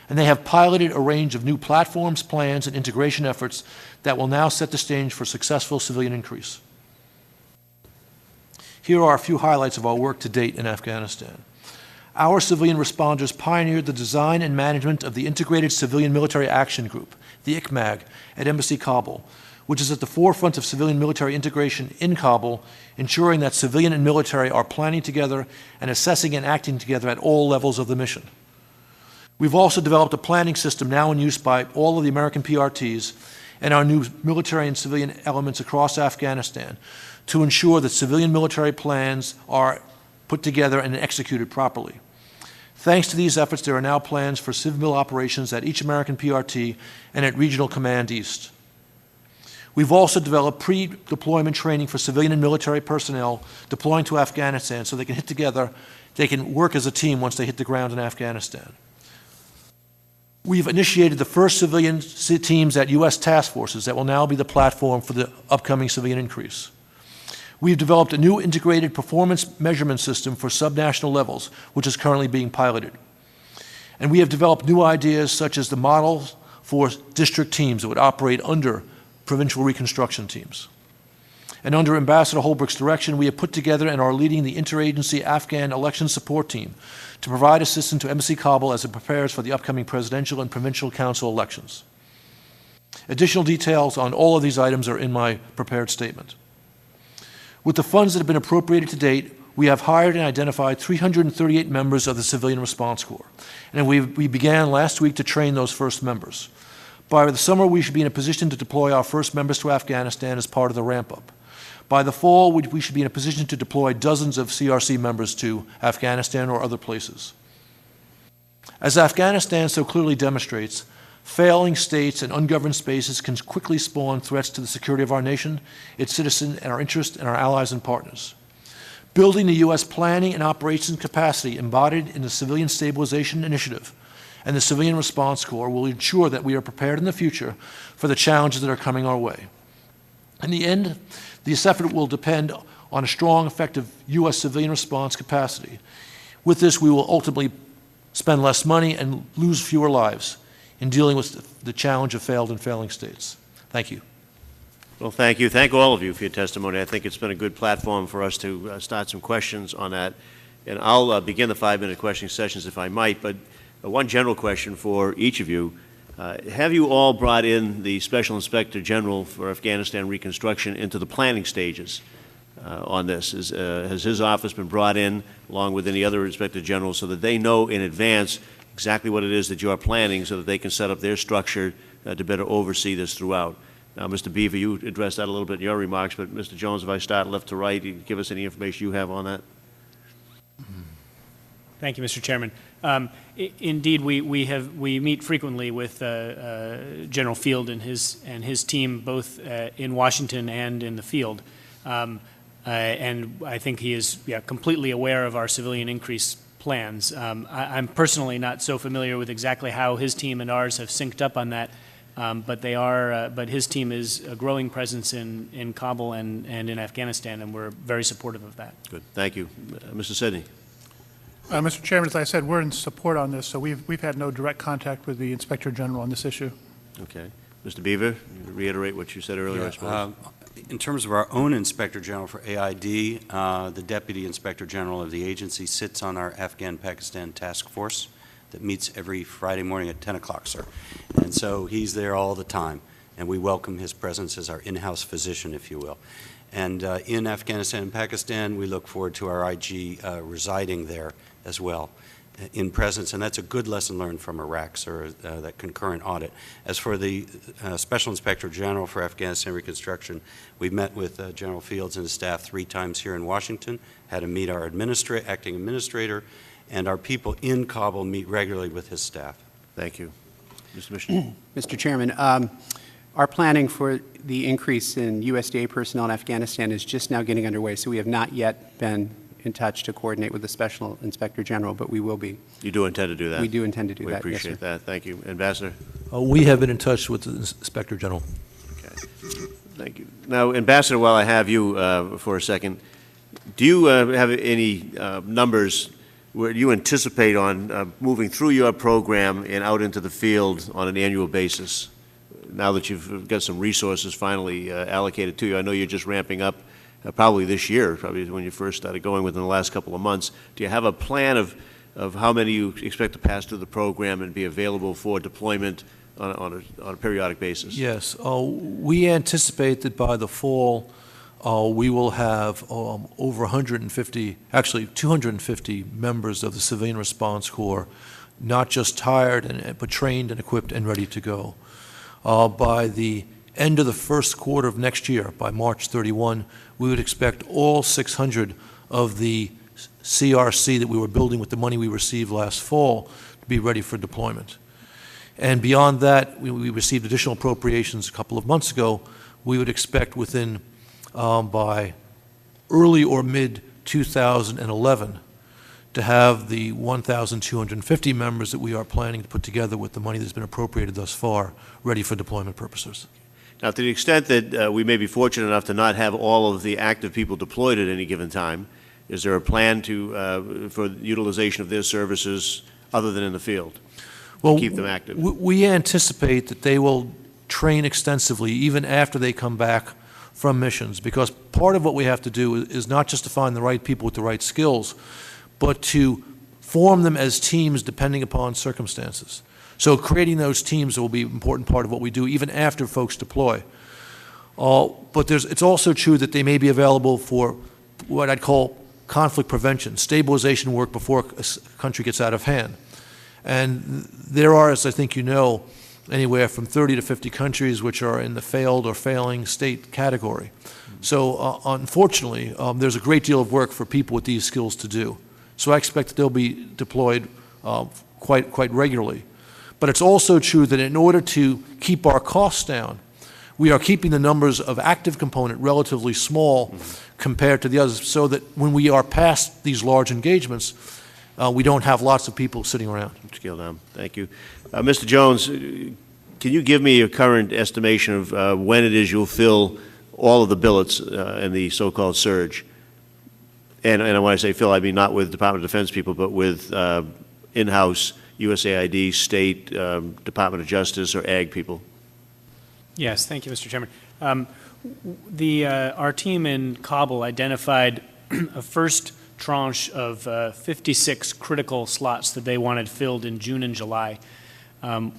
and they have piloted a range of new platforms, plans, and integration efforts that will now set the stage for successful civilian increase. Here are a few highlights of our work to date in Afghanistan. Our civilian responders pioneered the design and management of the Integrated Civilian Military Action Group, the ICMAG, at Embassy Kabul, which is at the forefront of civilian military integration in Kabul, ensuring that civilian and military are planning together and assessing and acting together at all levels of the mission. We've also developed a planning system now in use by all of the American PRTs and our new military and civilian elements across Afghanistan to ensure that civilian military plans are put together and executed properly. Thanks to these efforts, there are now plans for civil operations at each American PRT and at Regional Command East. We've also developed pre-deployment training for civilian and military personnel deploying to Afghanistan so they can hit together, they can work as a team once they hit the ground in Afghanistan. We've initiated the first civilian teams at U.S. task forces that will now be the platform for the upcoming civilian increase. We've developed a new integrated performance measurement system for subnational levels, which is currently being piloted. And we have developed new ideas such as the models for district teams that would operate under provincial reconstruction teams. And under Ambassador Holbrooke's direction, we have put together and are leading the interagency Afghan election support team to provide assistance to Embassy Kabul as it prepares for the upcoming presidential and provincial council elections. Additional details on all of these items are in my prepared statement. With the funds that have been appropriated to date, we have hired and identified 338 members of the Civilian Response Corps, and we began last week to train those first members. By the summer, we should be in a position to deploy our first members to Afghanistan as part of the ramp-up. By the fall, we should be in a position to deploy dozens of CRC members to Afghanistan or other places. As Afghanistan so clearly demonstrates, failing states and ungoverned spaces can quickly spawn threats to the security of our nation, its citizens, and our interests and our allies and partners. Building the U.S. planning and operations capacity embodied in the Civilian Stabilization Initiative and the Civilian Response Corps will ensure that we are prepared in the future for the challenges that are coming our way. In the end, this effort will depend on a strong, effective U.S. civilian response capacity. With this, we will ultimately spend less money and lose fewer lives in dealing with the challenge of failed and failing states. Thank you. Well, thank you. Thank all of you for your testimony. I think it's been a good platform for us to start some questions on that. And I'll begin the 5-minute questioning sessions if I might, but one general question for each of you. Have you all brought in the Special Inspector General for Afghanistan Reconstruction into the planning stages on this? Has his office been brought in along with any other Inspector General so that they know in advance exactly what it is that you're planning so that they can set up their structure to better oversee this throughout? Now, Mr. Beaver, you addressed that a little bit in your remarks, but Mr. Jones, if I start left to right, you give us any information you have on that. Thank you, Mr. Chairman. Indeed, we meet frequently with General Field and his team, both in Washington and in the field, and I think he is completely aware of our civilian increase plans. I'm personally not so familiar with exactly how his team and ours have synced up on that, but they are. But his team is a growing presence in Kabul and in Afghanistan, and we're very supportive of that. Good. Thank you, Mr. Sidney. Mr. Chairman, as I said, we're in support on this, so we've had no direct contact with the Inspector General on this issue. Okay. Mr. Beaver, reiterate what you said earlier, I suppose. In terms of our own Inspector General for AID, the Deputy Inspector General of the agency sits on our Afghan-Pakistan Task Force that meets every Friday morning at 10 o'clock, sir. And so he's there all the time, and we welcome his presence as our in-house physician, if you will. And in Afghanistan and Pakistan, we look forward to our IG residing there as well in presence, and that's a good lesson learned from Iraq, sir, that concurrent audit. As for the Special Inspector General for Afghanistan Reconstruction, we've met with General Fields and his staff 3 times here in Washington, had to meet our acting administrator, and our people in Kabul meet regularly with his staff. Thank you. Mr. Missioner. Mr. Chairman, our planning for the increase in USDA personnel in Afghanistan is just now getting underway, so we have not yet been in touch to coordinate with the Special Inspector General, but we will be. You do intend to do that? We do intend to do we that, We appreciate yes, sir. that. Thank you. Ambassador? We have been in touch with the Inspector General. Okay. Thank you. Now, Ambassador, while I have you for a second, do you have any numbers where you anticipate on moving through your program and out into the field on an annual basis, now that you've got some resources finally allocated to you? I know you're just ramping up probably this year, probably when you first started going within the last couple of months. Do you have a plan of how many you expect to pass through the program and be available for deployment on a periodic basis? Yes. We anticipate that by the fall, we will have over 150, actually 250 members of the Civilian Response Corps, not just hired, but trained and equipped and ready to go. By the end of the first quarter of next year, by March 31, we would expect all 600 of the CRC that we were building with the money we received last fall to be ready for deployment. And beyond that, we received additional appropriations a couple of months ago. We would expect within, by early or mid-2011, to have the 1,250 members that we are planning to put together with the money that's been appropriated thus far ready for deployment purposes. Now, to the extent that we may be fortunate enough to not have all of the active people deployed at any given time, is there a plan for utilization of their services other than in the field? Well, keep them active? We anticipate that they will train extensively even after they come back from missions, because part of what we have to do is not just to find the right people with the right skills, but to form them as teams depending upon circumstances. So creating those teams will be an important part of what we do even after folks deploy. But it's also true that they may be available for what I'd call conflict prevention, stabilization work before a country gets out of hand. And there are, as I think you know, anywhere from 30 to 50 countries which are in the failed or failing state category. So unfortunately, there's a great deal of work for people with these skills to do. So I expect that they'll be deployed quite regularly. But it's also true that in order to keep our costs down, we are keeping the numbers of active component relatively small compared to the others, so that when we are past these large engagements, we don't have lots of people sitting around. Scale down. Thank you. Mr. Jones, can you give me a current estimation of when it is you'll fill all of the billets in the so-called surge? And when I say fill, I mean not with Department of Defense people, but with in-house USAID, state, Department of Justice, or ag people? Yes, thank you, Mr. Chairman. Our team in Kabul identified a first tranche of 56 critical slots that they wanted filled in June and July. Some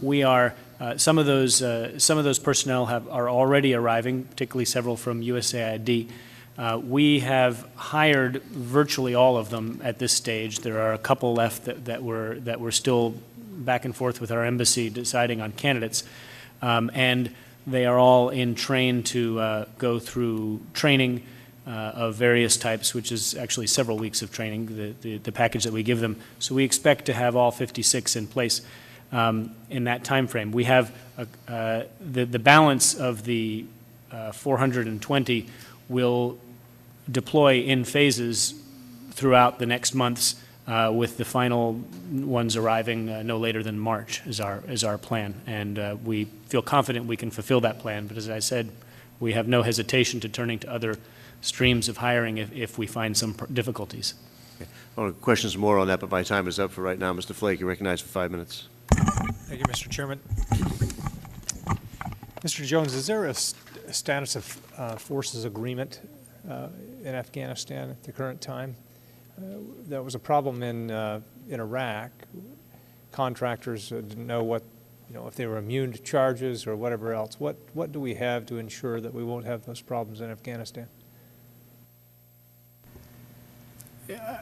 of those personnel are already arriving, particularly several from USAID. We have hired virtually all of them at this stage. There are a couple left that we're still back and forth with our embassy deciding on candidates, and they are all in train to go through training of various types, which is actually several weeks of training, the package that we give them. So we expect to have all 56 in place in that time frame. We have the balance of the 420 will deploy in phases throughout the next months, with the final ones arriving no later than March is our plan. And we feel confident we can fulfill that plan. But as I said, we have no hesitation to turning to other streams of hiring if we find some difficulties. Okay. Questions more on that, but my time is up for right now. Mr. Flake, you're recognized for 5 minutes. Thank you, Mr. Chairman. Mr. Jones, is there a status of forces agreement in Afghanistan at the current time? That was a problem in Iraq. Contractors didn't know what, if they were immune to charges or whatever else. What do we have to ensure that we won't have those problems in Afghanistan?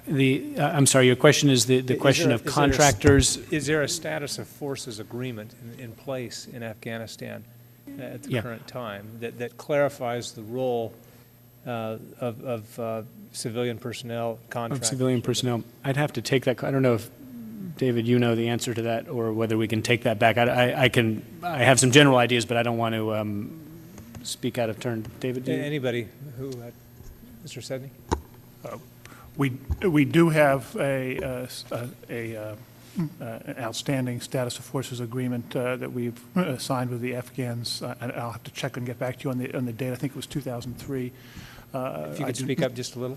I'm sorry, your question is the question of contractors? Is there a status of forces agreement in place in Afghanistan at the current time that clarifies the role of civilian personnel, contractors? Of civilian personnel. I'd have to take that. I don't know if, David, you know the answer to that, or whether we can take that back. I have some general ideas, but I don't want to speak out of turn. David, do you? Anybody who, Mr. Sedney? We do have an outstanding status of forces agreement that we've signed with the Afghans. I'll have to check and get back to you on the date. I think it was 2003. If you could speak up just a little.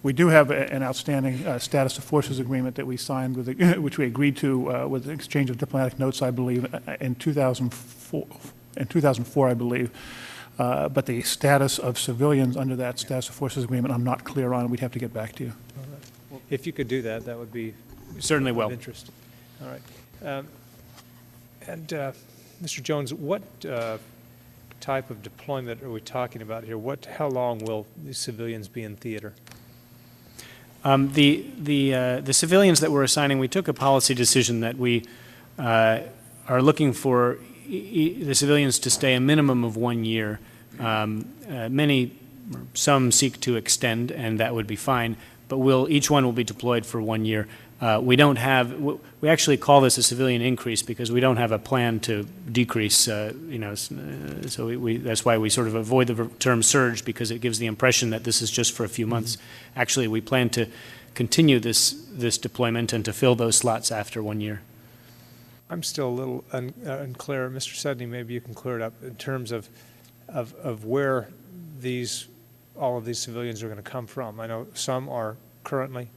We do have an outstanding status of forces agreement that we signed with, which we agreed to with the exchange of diplomatic notes, I believe, in 2004. In 2004, I believe. But the status of civilians under that status of forces agreement, I'm not clear on. We'd have to get back to you. All right. Well, if you could do that, that would be certainly of interest. All right. Mr. Jones, what type of deployment are we talking about here? How long will the civilians be in theater? The civilians that we're assigning, we took a policy decision that we are looking for the civilians to stay a minimum of 1 year. Some seek to extend, and that would be fine, but each one will be deployed for 1 year. We actually call this a civilian increase because we don't have a plan to decrease, so that's why we sort of avoid the term surge, because it gives the impression that this is just for a few months. Actually, we plan to continue this deployment and to fill those slots after 1 year. I'm still a little unclear. Mr. Sedney, maybe you can clear it up in terms of where all of these civilians are going to come from. I know some are currently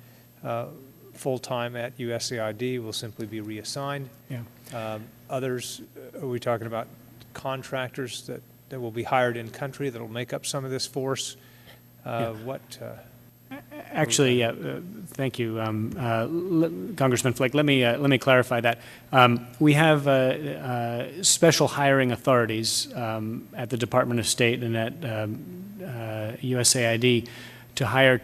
full-time at USAID, will simply be reassigned. Yeah. Others, are we talking about contractors that will be hired in country that will make up some of this force? Actually, thank you, Congressman Flake. Let me clarify that. We have special hiring authorities at the Department of State and at USAID to hire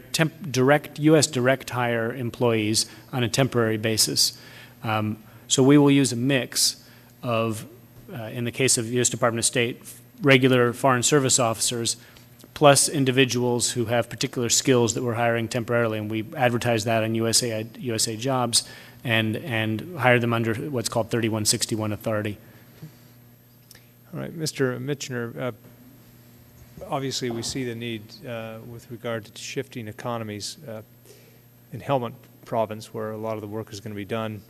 U.S. direct hire employees on a temporary basis. So we will use a mix of, in the case of U.S. Department of State, regular Foreign Service officers, plus individuals who have particular skills that we're hiring temporarily, and we advertise that on USA Jobs and hire them under what's called 3161 authority. All right, Mr. Michener, obviously we see the need with regard to shifting economies in Helmand province, where a lot of the work is going to be done.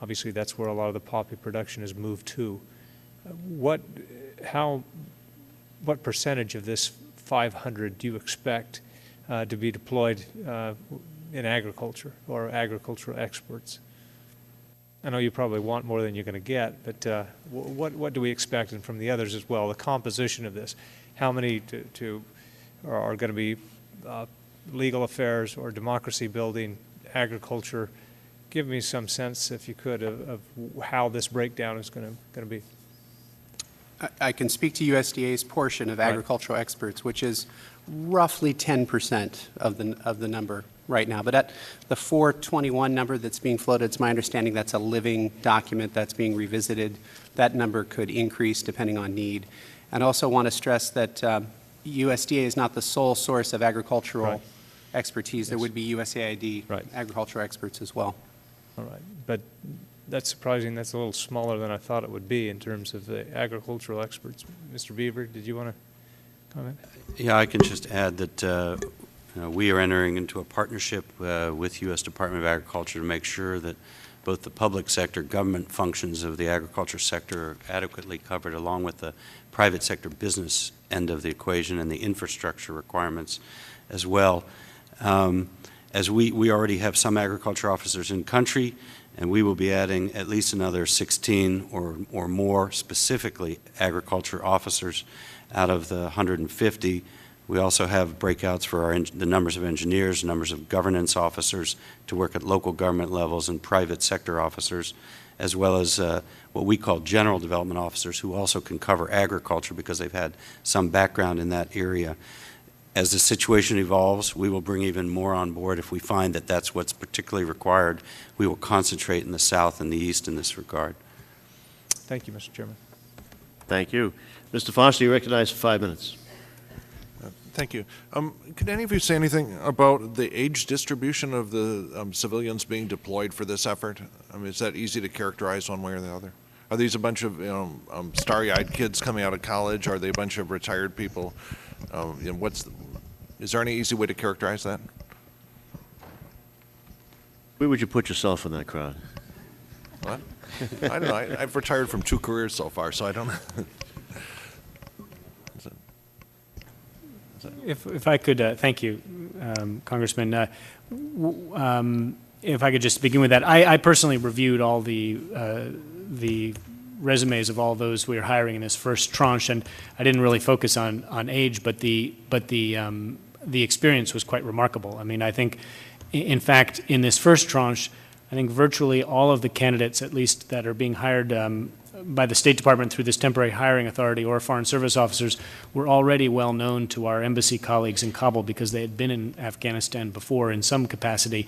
Obviously that's where a lot of the poppy production has moved to. What percentage of this 500 do you expect to be deployed in agriculture or agricultural experts? I know you probably want more than you're going to get, but what do we expect, and from the others as well, the composition of this? How many are going to be legal affairs or democracy building, agriculture? Give me some sense, if you could, of how this breakdown is going to be. I can speak to USDA's portion of agricultural experts, which is roughly 10% of the number right now. But at the 421 number that's being floated, it's my understanding that's a living document that's being revisited. That number could increase depending on need. And I also want to stress that USDA is not the sole source of agricultural expertise. Yes. There would be USAID agricultural experts as well. All right. But that's surprising. That's a little smaller than I thought it would be in terms of the agricultural experts. Mr. Beaver, did you want to comment? Yeah, I can just add that we are entering into a partnership with U.S. Department of Agriculture to make sure that both the public sector, government functions of the agriculture sector are adequately covered, along with the private sector business end of the equation and the infrastructure requirements as well. as we already have some agriculture officers in country, and we will be adding at least another 16 or more specifically agriculture officers out of the 150. We also have breakouts for the numbers of engineers, numbers of governance officers to work at local government levels, and private sector officers, as well as what we call general development officers, who also can cover agriculture because they've had some background in that area. As the situation evolves, we will bring even more on board. If we find that that's what's particularly required, we will concentrate in the South and the East in this regard. Thank you, Mr. Chairman. Thank you. Mr. Foster, you recognize for 5 minutes. Thank you. Could any of you say anything about the age distribution of the civilians being deployed for this effort? I mean, is that easy to characterize one way or the other? Are these a bunch of starry-eyed kids coming out of college? Are they a bunch of retired people? Is there any easy way to characterize that? Where would you put yourself in that crowd? What? I don't know. I've retired from 2 careers so far, so I don't know. If I could, thank you, Congressman. If I could just begin with that, I personally reviewed all the resumes of all those we are hiring in this first tranche, and I didn't really focus on age, but the experience was quite remarkable. I mean, I think, in fact, in this first tranche, I think virtually all of the candidates, at least that are being hired by the State Department through this temporary hiring authority or foreign service officers, were already well known to our embassy colleagues in Kabul because they had been in Afghanistan before in some capacity.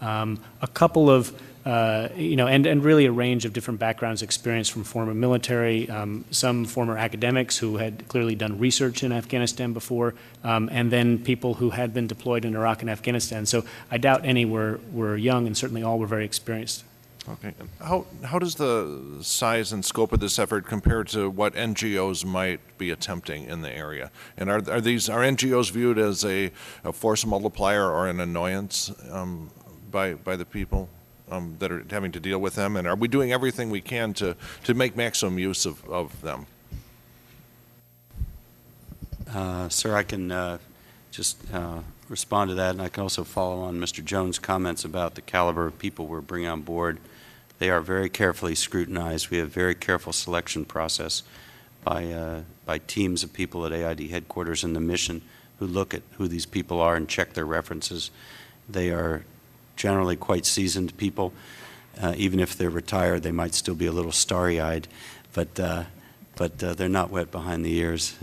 A couple of, and really a range of different backgrounds, experience from former military, some former academics who had clearly done research in Afghanistan before, and then people who had been deployed in Iraq and Afghanistan. So I doubt any were young, and certainly all were very experienced. Okay. How does the size and scope of this effort compare to what NGOs might be attempting in the area? And are NGOs viewed as a force multiplier or an annoyance by the people that are having to deal with them? And are we doing everything we can to make maximum use of them? Sir, I can just respond to that, and I can also follow on Mr. Jones' comments about the caliber of people we're bringing on board. They are very carefully scrutinized. We have a very careful selection process by teams of people at AID headquarters and the mission who look at who these people are and check their references. They are generally quite seasoned people. Even if they're retired, they might still be a little starry-eyed, but they're not wet behind the ears.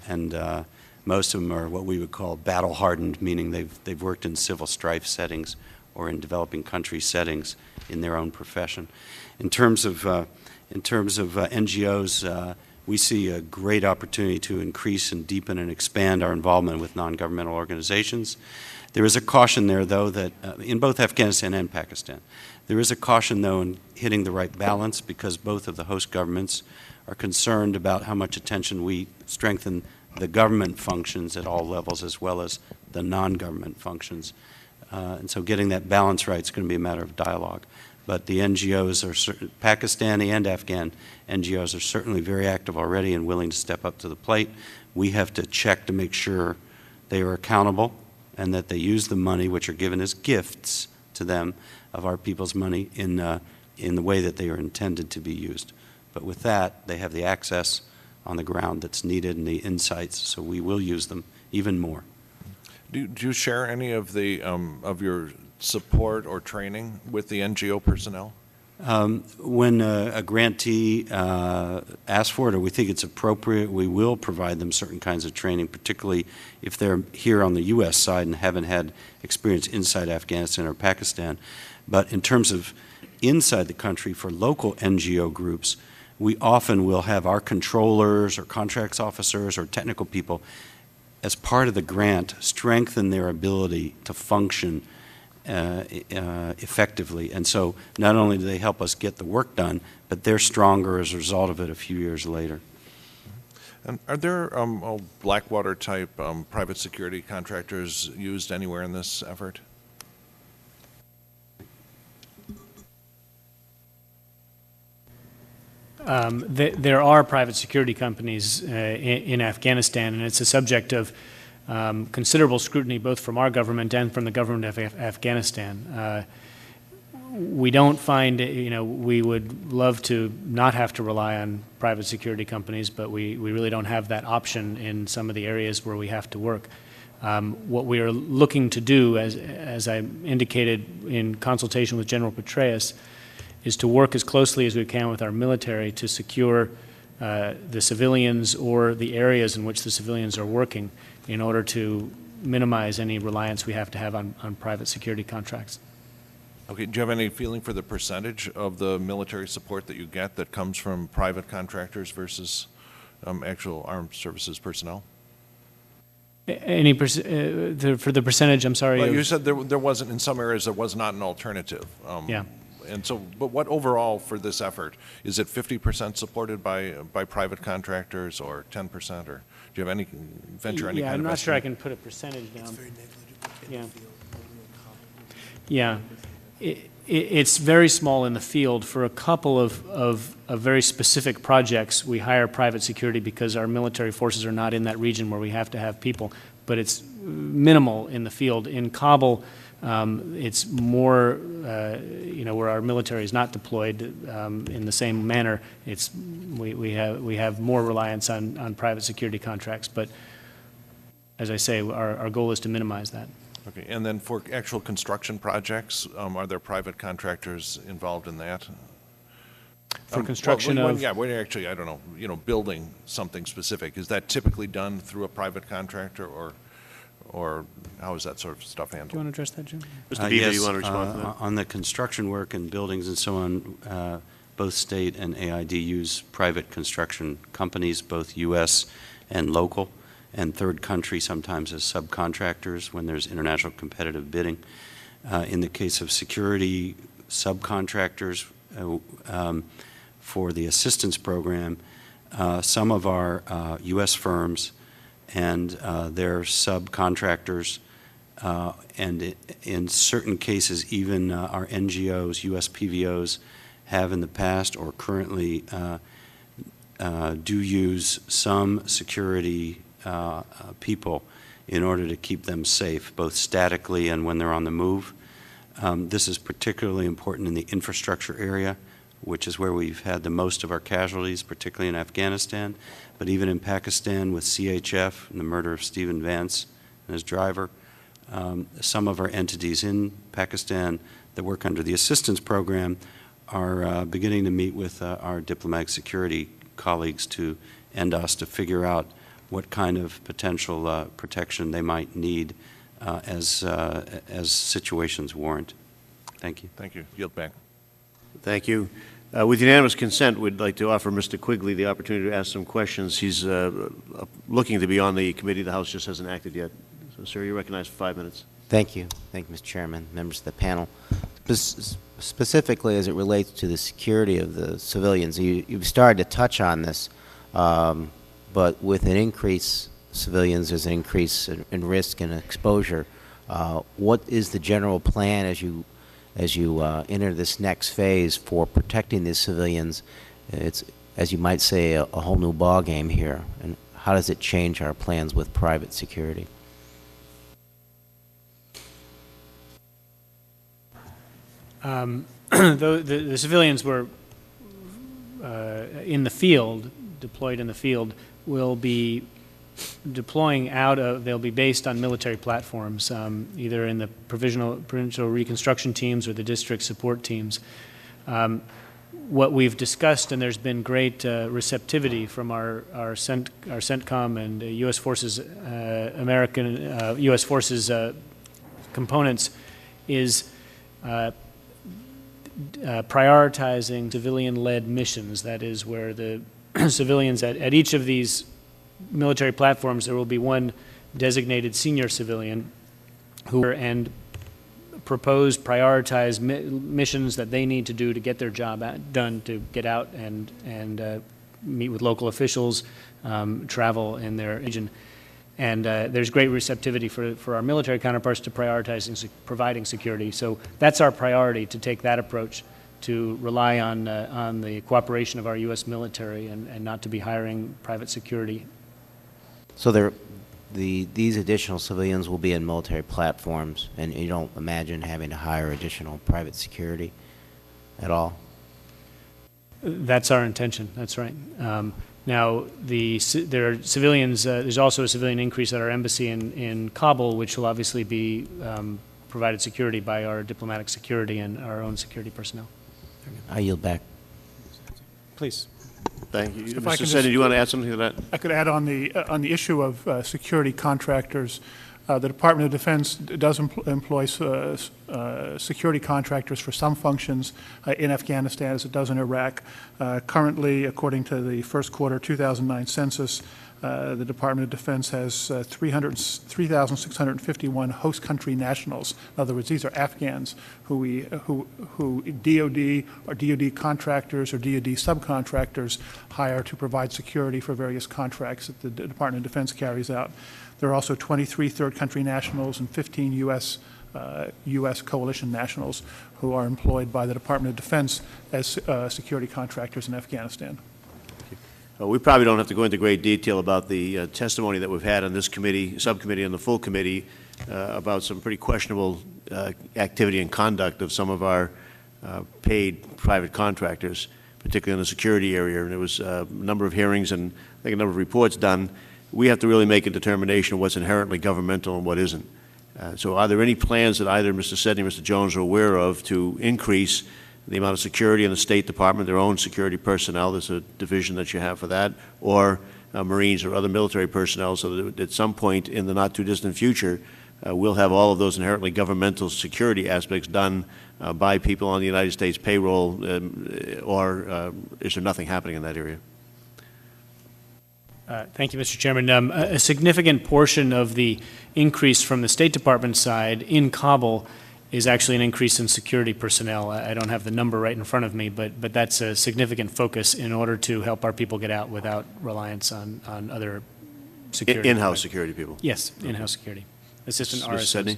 And most of them are what we would call battle-hardened, meaning they've worked in civil strife settings or in developing country settings in their own profession. In terms of NGOs, we see a great opportunity to increase and deepen and expand our involvement with non-governmental organizations. There is a caution there, though, that in both Afghanistan and Pakistan, there is a caution, though, in hitting the right balance, because both of the host governments are concerned about how much attention we strengthen the government functions at all levels as well as the non-government functions. And so getting that balance right is going to be a matter of dialogue. But the NGOs are, Pakistani and Afghan NGOs are certainly very active already and willing to step up to the plate. We have to check to make sure they are accountable and that they use the money, which are given as gifts to them of our people's money, in the way that they are intended to be used. But with that, they have the access on the ground that's needed and the insights, so we will use them even more. Do you share any of the of your support or training with the NGO personnel? When a grantee asks for it or we think it's appropriate, we will provide them certain kinds of training, particularly if they're here on the U.S. side and haven't had experience inside Afghanistan or Pakistan. But in terms of inside the country for local NGO groups, we often will have our controllers or contracts officers or technical people, as part of the grant, strengthen their ability to function effectively. And so not only do they help us get the work done, but they're stronger as a result of it a few years later. And are there Blackwater-type private security contractors used anywhere in this effort? There are private security companies in Afghanistan, and it's a subject of considerable scrutiny both from our government and from the government of Afghanistan. We don't find, we would love to not have to rely on private security companies, but we really don't have that option in some of the areas where we have to work. What we are looking to do, as I indicated in consultation with General Petraeus, is to work as closely as we can with our military to secure the civilians or the areas in which the civilians are working in order to minimize any reliance we have to have on private security contracts. Okay, do you have any feeling for the percentage of the military support that you get that comes from private contractors versus actual armed services personnel? Any for the percentage, I'm sorry. Well, you said there wasn't, in some areas, there was not an alternative. Yeah. And so, but what overall for this effort? Is it 50% supported by private contractors or 10%? Or do you have any, venture any yeah, kind I'm of not sure I estimate? can put a percentage down. It's very negligible. Yeah. Yeah. It's very small in the field. For a couple of very specific projects, we hire private security because our military forces are not in that region where we have to have people, but it's minimal in the field. In Kabul, it's more, where our military is not deployed in the same manner. We have more reliance on private security contracts, but as I say, our goal is to minimize that. Okay, and then for actual construction projects, are there private contractors involved in that? For construction of? Yeah, when you're actually, I don't know, building something specific, is that typically done through a private contractor, or how is that sort of stuff handled? Do you want to address that, Jim? Mr. Beaver, Yes, you want to respond to that? on the construction work and buildings and so on, both state and AID use private construction companies, both U.S. and local, and third country sometimes as subcontractors when there's international competitive bidding. In the case of security subcontractors for the assistance program, some of our U.S. firms and their subcontractors, and in certain cases even our NGOs, U.S. PVOs, have in the past or currently do use some security people in order to keep them safe, both statically and when they're on the move. This is particularly important in the infrastructure area, which is where we've had the most of our casualties, particularly in Afghanistan, but even in Pakistan with CHF and the murder of Stephen Vance and his driver. Some of our entities in Pakistan that work under the assistance program are beginning to meet with our diplomatic security colleagues and us to figure out what kind of potential protection they might need as situations warrant. Thank you. Thank you. Yield back. Thank you. With unanimous consent, we'd like to offer Mr. Quigley the opportunity to ask some questions. He's looking to be on the committee. The House just hasn't acted yet. So, sir, you're recognized for 5 minutes. Thank you. Thank you, Mr. Chairman, members of the panel. Specifically as it relates to the security of the civilians, you've started to touch on this, but with an increase civilians, there's an increase in risk and exposure. What is the general plan as you enter this next phase for protecting these civilians? It's, as you might say, a whole new ball game here. And how does it change our plans with private security? The civilians were in the field, deployed in the field, will be deploying out of, they'll be based on military platforms, either in the provincial reconstruction teams or the district support teams. What we've discussed, and there's been great receptivity from our CENTCOM and U.S. Forces, U.S. Forces components, is prioritizing civilian-led missions. That is where the civilians at each of these military platforms, there will be one designated senior civilian who and propose, prioritize missions that they need to do to get their job done, to get out and meet with local officials, travel in their region. And there's great receptivity for our military counterparts to prioritizing providing security. So that's our priority, to take that approach, to rely on the cooperation of our U.S. military and not to be hiring private security. So these additional civilians will be in military platforms, and you don't imagine having to hire additional private security at all? That's our intention. That's right. Now, there are civilians. There's also a civilian increase at our embassy in Kabul, which will obviously be provided security by our diplomatic security and our own security personnel. I yield back. Please. Thank you. If I Mr. can Sedney, just- do you want to add something to that? I could add on the issue of security contractors. The Department of Defense does employ security contractors for some functions in Afghanistan as it does in Iraq. Currently, according to the first quarter 2009 census, the Department of Defense has 3,651 host country nationals. In other words, these are Afghans who DOD or DOD contractors or DOD subcontractors hire to provide security for various contracts that the Department of Defense carries out. There are also 23 third country nationals and 15 U.S. coalition nationals who are employed by the Department of Defense as security contractors in Afghanistan. We probably don't have to go into great detail about the testimony that we've had on this committee, subcommittee, and the full committee about some pretty questionable activity and conduct of some of our paid private contractors, particularly in the security area. And there was a number of hearings and I think a number of reports done. We have to really make a determination of what's inherently governmental and what isn't. So are there any plans that either Mr. Sedney or Mr. Jones are aware of to increase the amount of security in the State Department, their own security personnel, there's a division that you have for that, or Marines or other military personnel, so that at some point in the not-too-distant future, we'll have all of those inherently governmental security aspects done by people on the United States payroll, or is there nothing happening in that area? Thank you, Mr. Chairman. A significant portion of the increase from the State Department side in Kabul is actually an increase in security personnel. I don't have the number right in front of me, but that's a significant focus in order to help our people get out without reliance on other security. In-house security people? Yes, in-house security. Assistant Mr.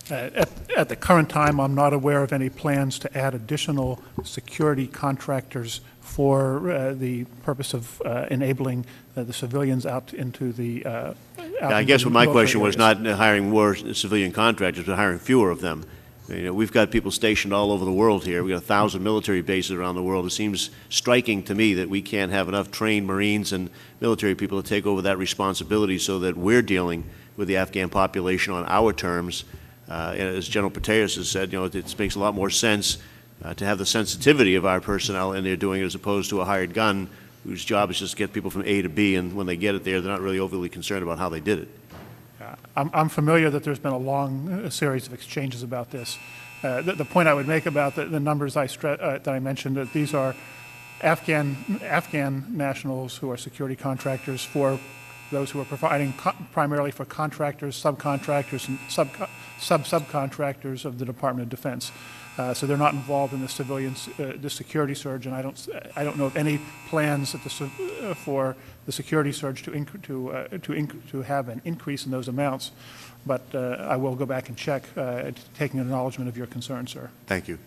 Sedney? At the current time, I'm not aware of any plans to add additional security contractors for the purpose of enabling the civilians out into the I guess what my question was not hiring more civilian contractors, but hiring fewer of them. You know, we've got people stationed all over the world here. We've got 1,000 military bases around the world. It seems striking to me that we can't have enough trained Marines and military people to take over that responsibility so that we're dealing with the Afghan population on our terms. And as General Petraeus has said, you know, it makes a lot more sense to have the sensitivity of our personnel in there doing it as opposed to a hired gun whose job is just to get people from A to B, and when they get it there, they're not really overly concerned about how they did it. I'm familiar that there's been a long series of exchanges about this. The point I would make about the numbers that I mentioned, that these are Afghan nationals who are security contractors for those who are providing primarily for contractors, subcontractors, and subcontractors of the Department of Defense. So they're not involved in the the security surge, and I don't know of any plans for the security surge to have an increase in those amounts. But I will go back and check, taking acknowledgement of your concern, sir. Thank you.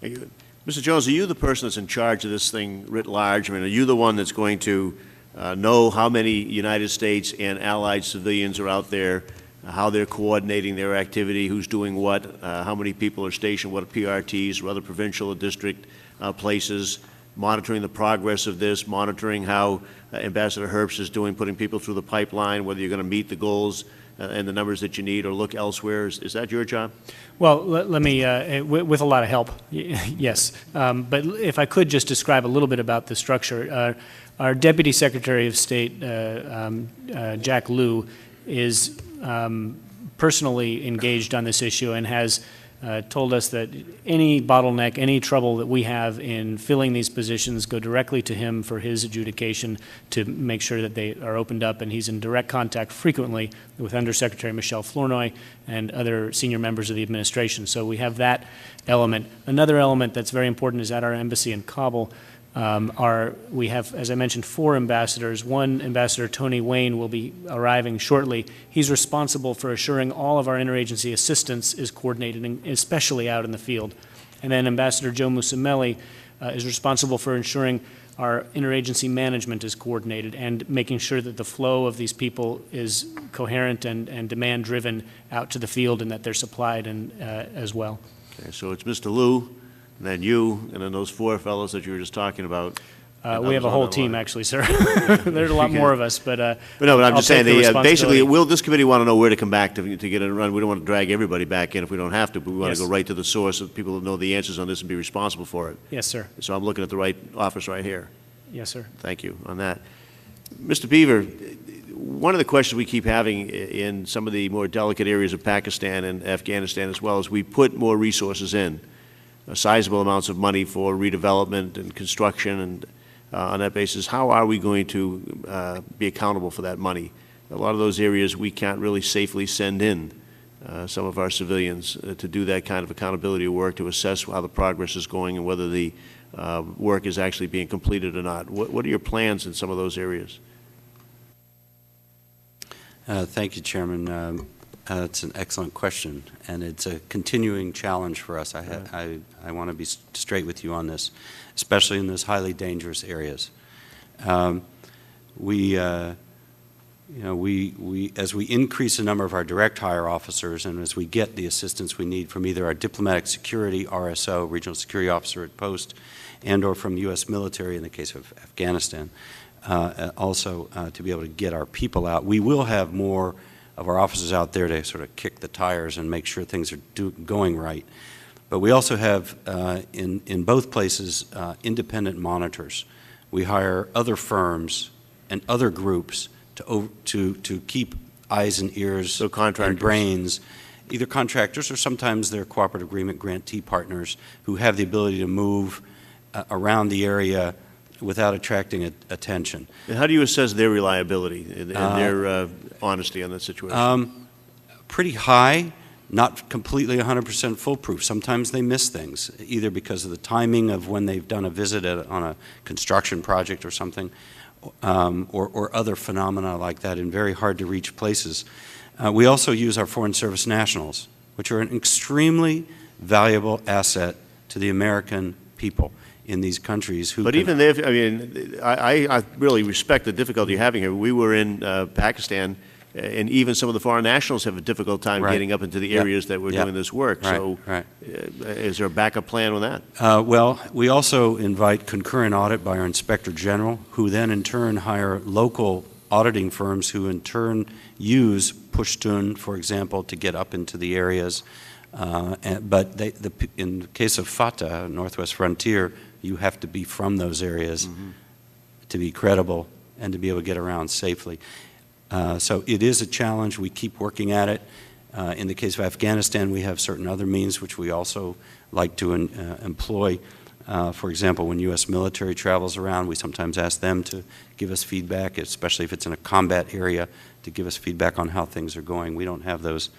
Mr. Jones, are you the person that's in charge of this thing writ large? I mean, are you the one that's going to know how many United States and allied civilians are out there, how they're coordinating their activity, who's doing what, how many people are stationed, what are PRTs or other provincial or district places, monitoring the progress of this, monitoring how Ambassador Herbst is doing, putting people through the pipeline, whether you're going to meet the goals and the numbers that you need or look elsewhere? Is that your job? Well, let me, with a lot of help, yes. But if I could just describe a little bit about the structure. Our Deputy Secretary of State, Jack Lew, is personally engaged on this issue and has told us that any bottleneck, any trouble that we have in filling these positions go directly to him for his adjudication to make sure that they are opened up, and he's in direct contact frequently with Undersecretary Michelle Flournoy and other senior members of the administration. So we have that element. Another element that's very important is at our embassy in Kabul. We have, as I mentioned, 4 ambassadors. One ambassador, Tony Wayne, will be arriving shortly. He's responsible for assuring all of our interagency assistance is coordinated, especially out in the field. And then Ambassador Joe Musamelli is responsible for ensuring our interagency management is coordinated, and making sure that the flow of these people is coherent and demand-driven out to the field, and that they're supplied as well. Okay, so it's Mr. Liu, and then you, and then those four fellows that you were just talking about. We have a whole team, actually, sir. There's a lot more of us, but no, but I'm just saying, basically, will this committee want to know where to come back to get it run. We don't want to drag everybody back in if we don't have to, but we want to go right to the source of people who know the answers on this and be responsible for it. Yes, sir. So I'm looking at the right office right here. Yes, sir. Thank you on that. Mr. Beaver, one of the questions we keep having in some of the more delicate areas of Pakistan and Afghanistan as well is we put more resources in, sizable amounts of money for redevelopment and construction, and on that basis, how are we going to be accountable for that money? A lot of those areas we can't really safely send in some of our civilians to do that kind of accountability work, to assess how the progress is going and whether the work is actually being completed or not. What are your plans in some of those areas? Thank you, Chairman. It's an excellent question, and it's a continuing challenge for us. I want to be straight with you on this, especially in those highly dangerous areas. As we increase the number of our direct hire officers, and as we get the assistance we need from either our diplomatic security, RSO, regional security officer at post, and or from U.S. military in the case of Afghanistan, also to be able to get our people out, we will have more of our officers out there to sort of kick the tires and make sure things are going right. But we also have, in both places, independent monitors. We hire other firms and other groups to keep eyes and ears and brains, either contractors or sometimes they're cooperative agreement grantee partners who have the ability to move around the area without attracting attention. And how do you assess their reliability and their honesty on that situation? Pretty high, not completely 100% foolproof. Sometimes they miss things, either because of the timing of when they've done a visit on a construction project or something, or other phenomena like that in very hard-to-reach places. We also use our Foreign Service nationals, which are an extremely valuable asset to the American people in these countries. But even if, I mean, I really respect the difficulty you're having here. We were in Pakistan, and even some of the foreign nationals have a difficult time getting up into the areas that we're doing this work. So is there a backup plan on that? Well, we also invite concurrent audit by our Inspector General, who then in turn hire local auditing firms who in turn use Pushtun, for example, to get up into the areas. But in the case of FATA, Northwest Frontier, you have to be from those areas to be credible and to be able to get around safely. So it is a challenge. We keep working at it. In the case of Afghanistan, we have certain other means which we also like to employ. For example, when U.S. military travels around, we sometimes ask them to give us feedback, especially if it's in a combat area, to give us feedback on how things are going. We don't have those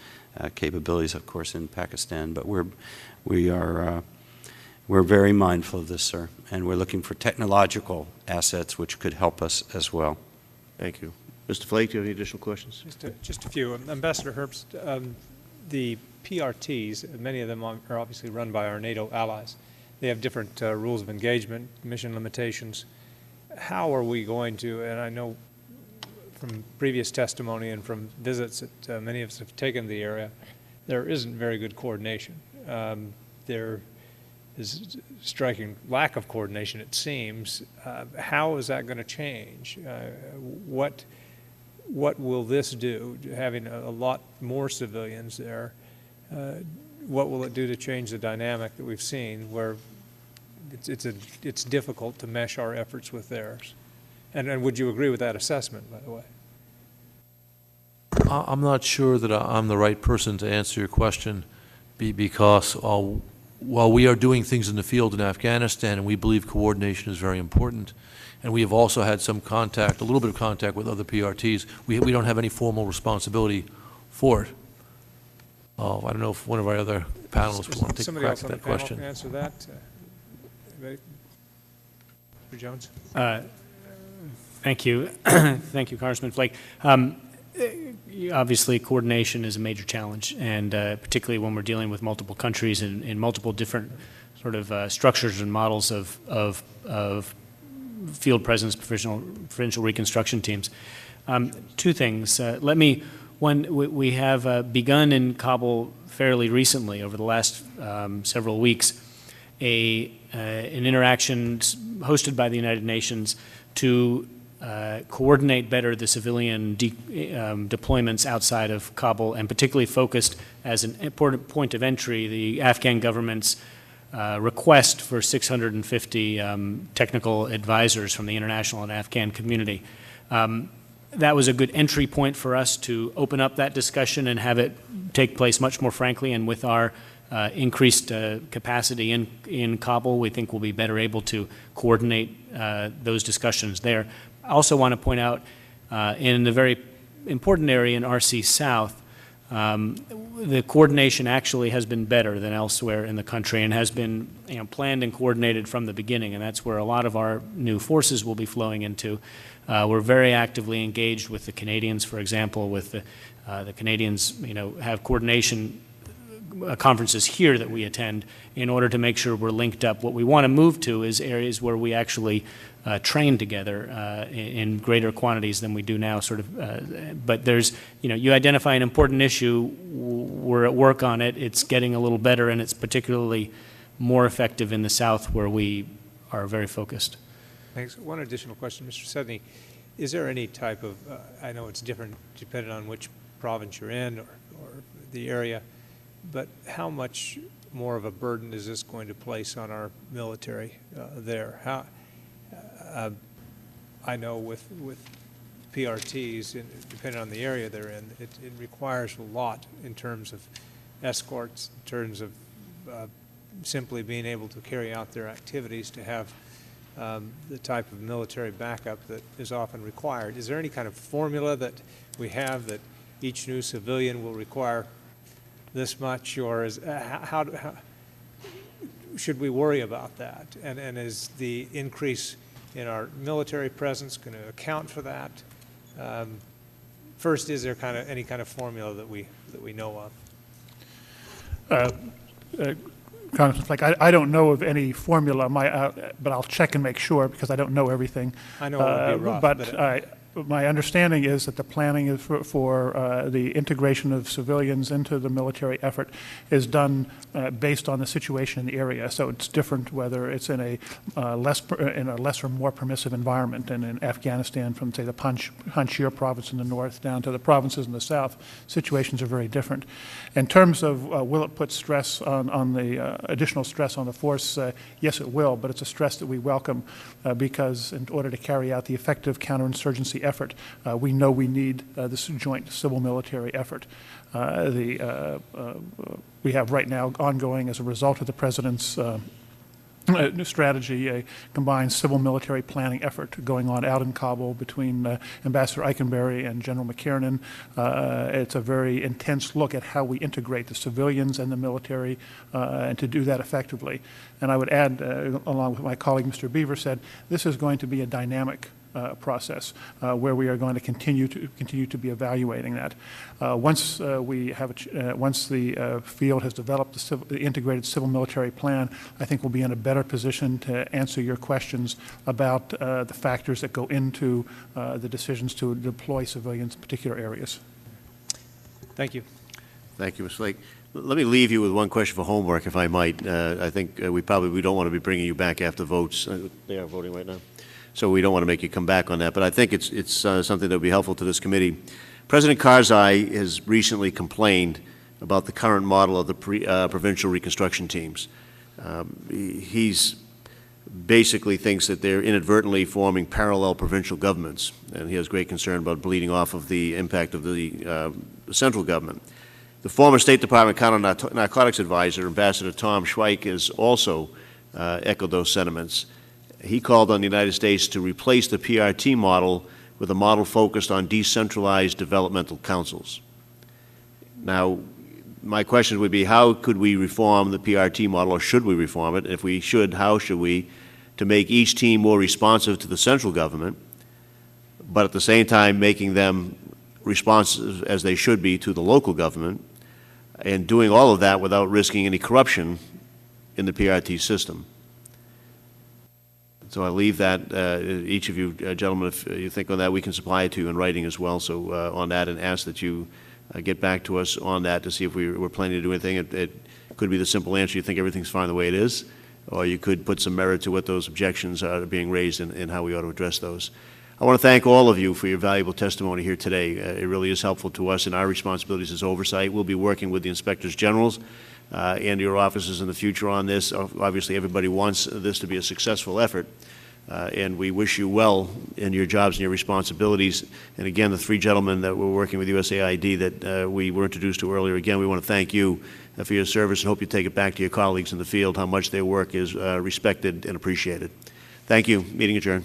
capabilities, of course, in Pakistan, but we're very mindful of this, sir, and we're looking for technological assets which could help us as well. Thank you. Mr. Flake, do you have any additional questions? Just a few. Ambassador Herbst, the PRTs, many of them are obviously run by our NATO allies. They have different rules of engagement, mission limitations. How are we going to, and I know from previous testimony and from visits that many of us have taken to the area, there isn't very good coordination. There is striking lack of coordination, it seems. How is that going to change? What will this do, having a lot more civilians there? What will it do to change the dynamic that we've seen where it's difficult to mesh our efforts with theirs? And would you agree with that assessment, by the way? I'm not sure that I'm the right person to answer your question because while we are doing things in the field in Afghanistan and we believe coordination is very important, and we have also had some contact, a little bit of contact with other PRTs, we don't have any formal responsibility for it. I don't know if one of our other panelists will want to take a crack at that question. Somebody else on the panel can answer that? Mr. Jones? Thank you. Thank you, Congressman Flake. Obviously, coordination is a major challenge, and particularly when we're dealing with multiple countries and multiple different sort of structures and models of field presence provincial reconstruction teams. Two things. We have begun in Kabul fairly recently, over the last several weeks, an interaction hosted by the United Nations to coordinate better the civilian deployments outside of Kabul, and particularly focused as an important point of entry, the Afghan government's request for 650 technical advisors from the international and Afghan community. That was a good entry point for us to open up that discussion and have it take place much more frankly, and with our increased capacity in Kabul, we think we'll be better able to coordinate those discussions there. I also want to point out in the very important area in RC South, the coordination actually has been better than elsewhere in the country and has been planned and coordinated from the beginning, and that's where a lot of our new forces will be flowing into. We're very actively engaged with the Canadians, for example, with the Canadians have coordination conferences here that we attend in order to make sure we're linked up. What we want to move to is areas where we actually train together in greater quantities than we do now, but there's, you identify an important issue, we're at work on it, it's getting a little better, and it's particularly more effective in the South where we are very focused. Thanks. One additional question, Mr. Sedney. Is there any type of, I know it's different depending on which province you're in or the area, but how much more of a burden is this going to place on our military there? I know with PRTs, depending on the area they're in, it requires a lot in terms of escorts, in terms of simply being able to carry out their activities, to have the type of military backup that is often required. Is there any kind of formula that we have that each new civilian will require this much, or is, how should we worry about that? And is the increase in our military presence going to account for that? First, is there any kind of formula that we know of? Congressman Flake, I don't know of any formula, but I'll check and make sure because I don't know everything. I know it would be rough, but my understanding is that the planning is for the integration of civilians into the military effort is done based on the situation in the area. So it's different whether it's in a less or more permissive environment. And in Afghanistan, from say the Panjshir province in the north down to the provinces in the south, situations are very different. In terms of will it put stress on the additional stress on the force, yes, it will. But it's a stress that we welcome because in order to carry out the effective counterinsurgency effort, we know we need this joint civil-military effort. We have right now ongoing, as a result of the President's new strategy, a combined civil-military planning effort going on out in Kabul between Ambassador Eikenberry and General McKiernan. It's a very intense look at how we integrate the civilians and the military and to do that effectively. And I would add, along with my colleague Mr. Beaver said, this is going to be a dynamic process where we are going to continue to be evaluating that. Once the field has developed the integrated civil-military plan, I think we'll be in a better position to answer your questions about the factors that go into the decisions to deploy civilians in particular areas. Thank you. Thank you, Mr. Flake. Let me leave you with one question for homework, if I might. I think we don't want to be bringing you back after votes. They are voting right now. So we don't want to make you come back on that, but I think it's something that would be helpful to this committee. President Karzai has recently complained about the current model of the provincial reconstruction teams. He's basically thinks that they're inadvertently forming parallel provincial governments, and he has great concern about bleeding off of the impact of the central government. The former State Department Counter-Narcotics Advisor, Ambassador Tom Schweik, has also echoed those sentiments. He called on the United States to replace the PRT model with a model focused on decentralized developmental councils. Now, my question would be, how could we reform the PRT model, or should we reform it? If we should, how should we, to make each team more responsive to the central government, but at the same time making them responsive as they should be to the local government, and doing all of that without risking any corruption in the PRT system? So I leave that, each of you gentlemen, if you think on that, we can supply it to you in writing as well. So on that, and ask that you get back to us on that to see if we're planning to do anything. It could be the simple answer, you think everything's fine the way it is, or you could put some merit to what those objections are being raised and how we ought to address those. I want to thank all of you for your valuable testimony here today. It really is helpful to us in our responsibilities as oversight. We'll be working with the inspectors generals and your offices in the future on this. Obviously, everybody wants this to be a successful effort, and we wish you well in your jobs and your responsibilities. And again, the three gentlemen that were working with USAID that we were introduced to earlier, again, we want to thank you for your service and hope you take it back to your colleagues in the field how much their work is respected and appreciated. Thank you. Meeting adjourned.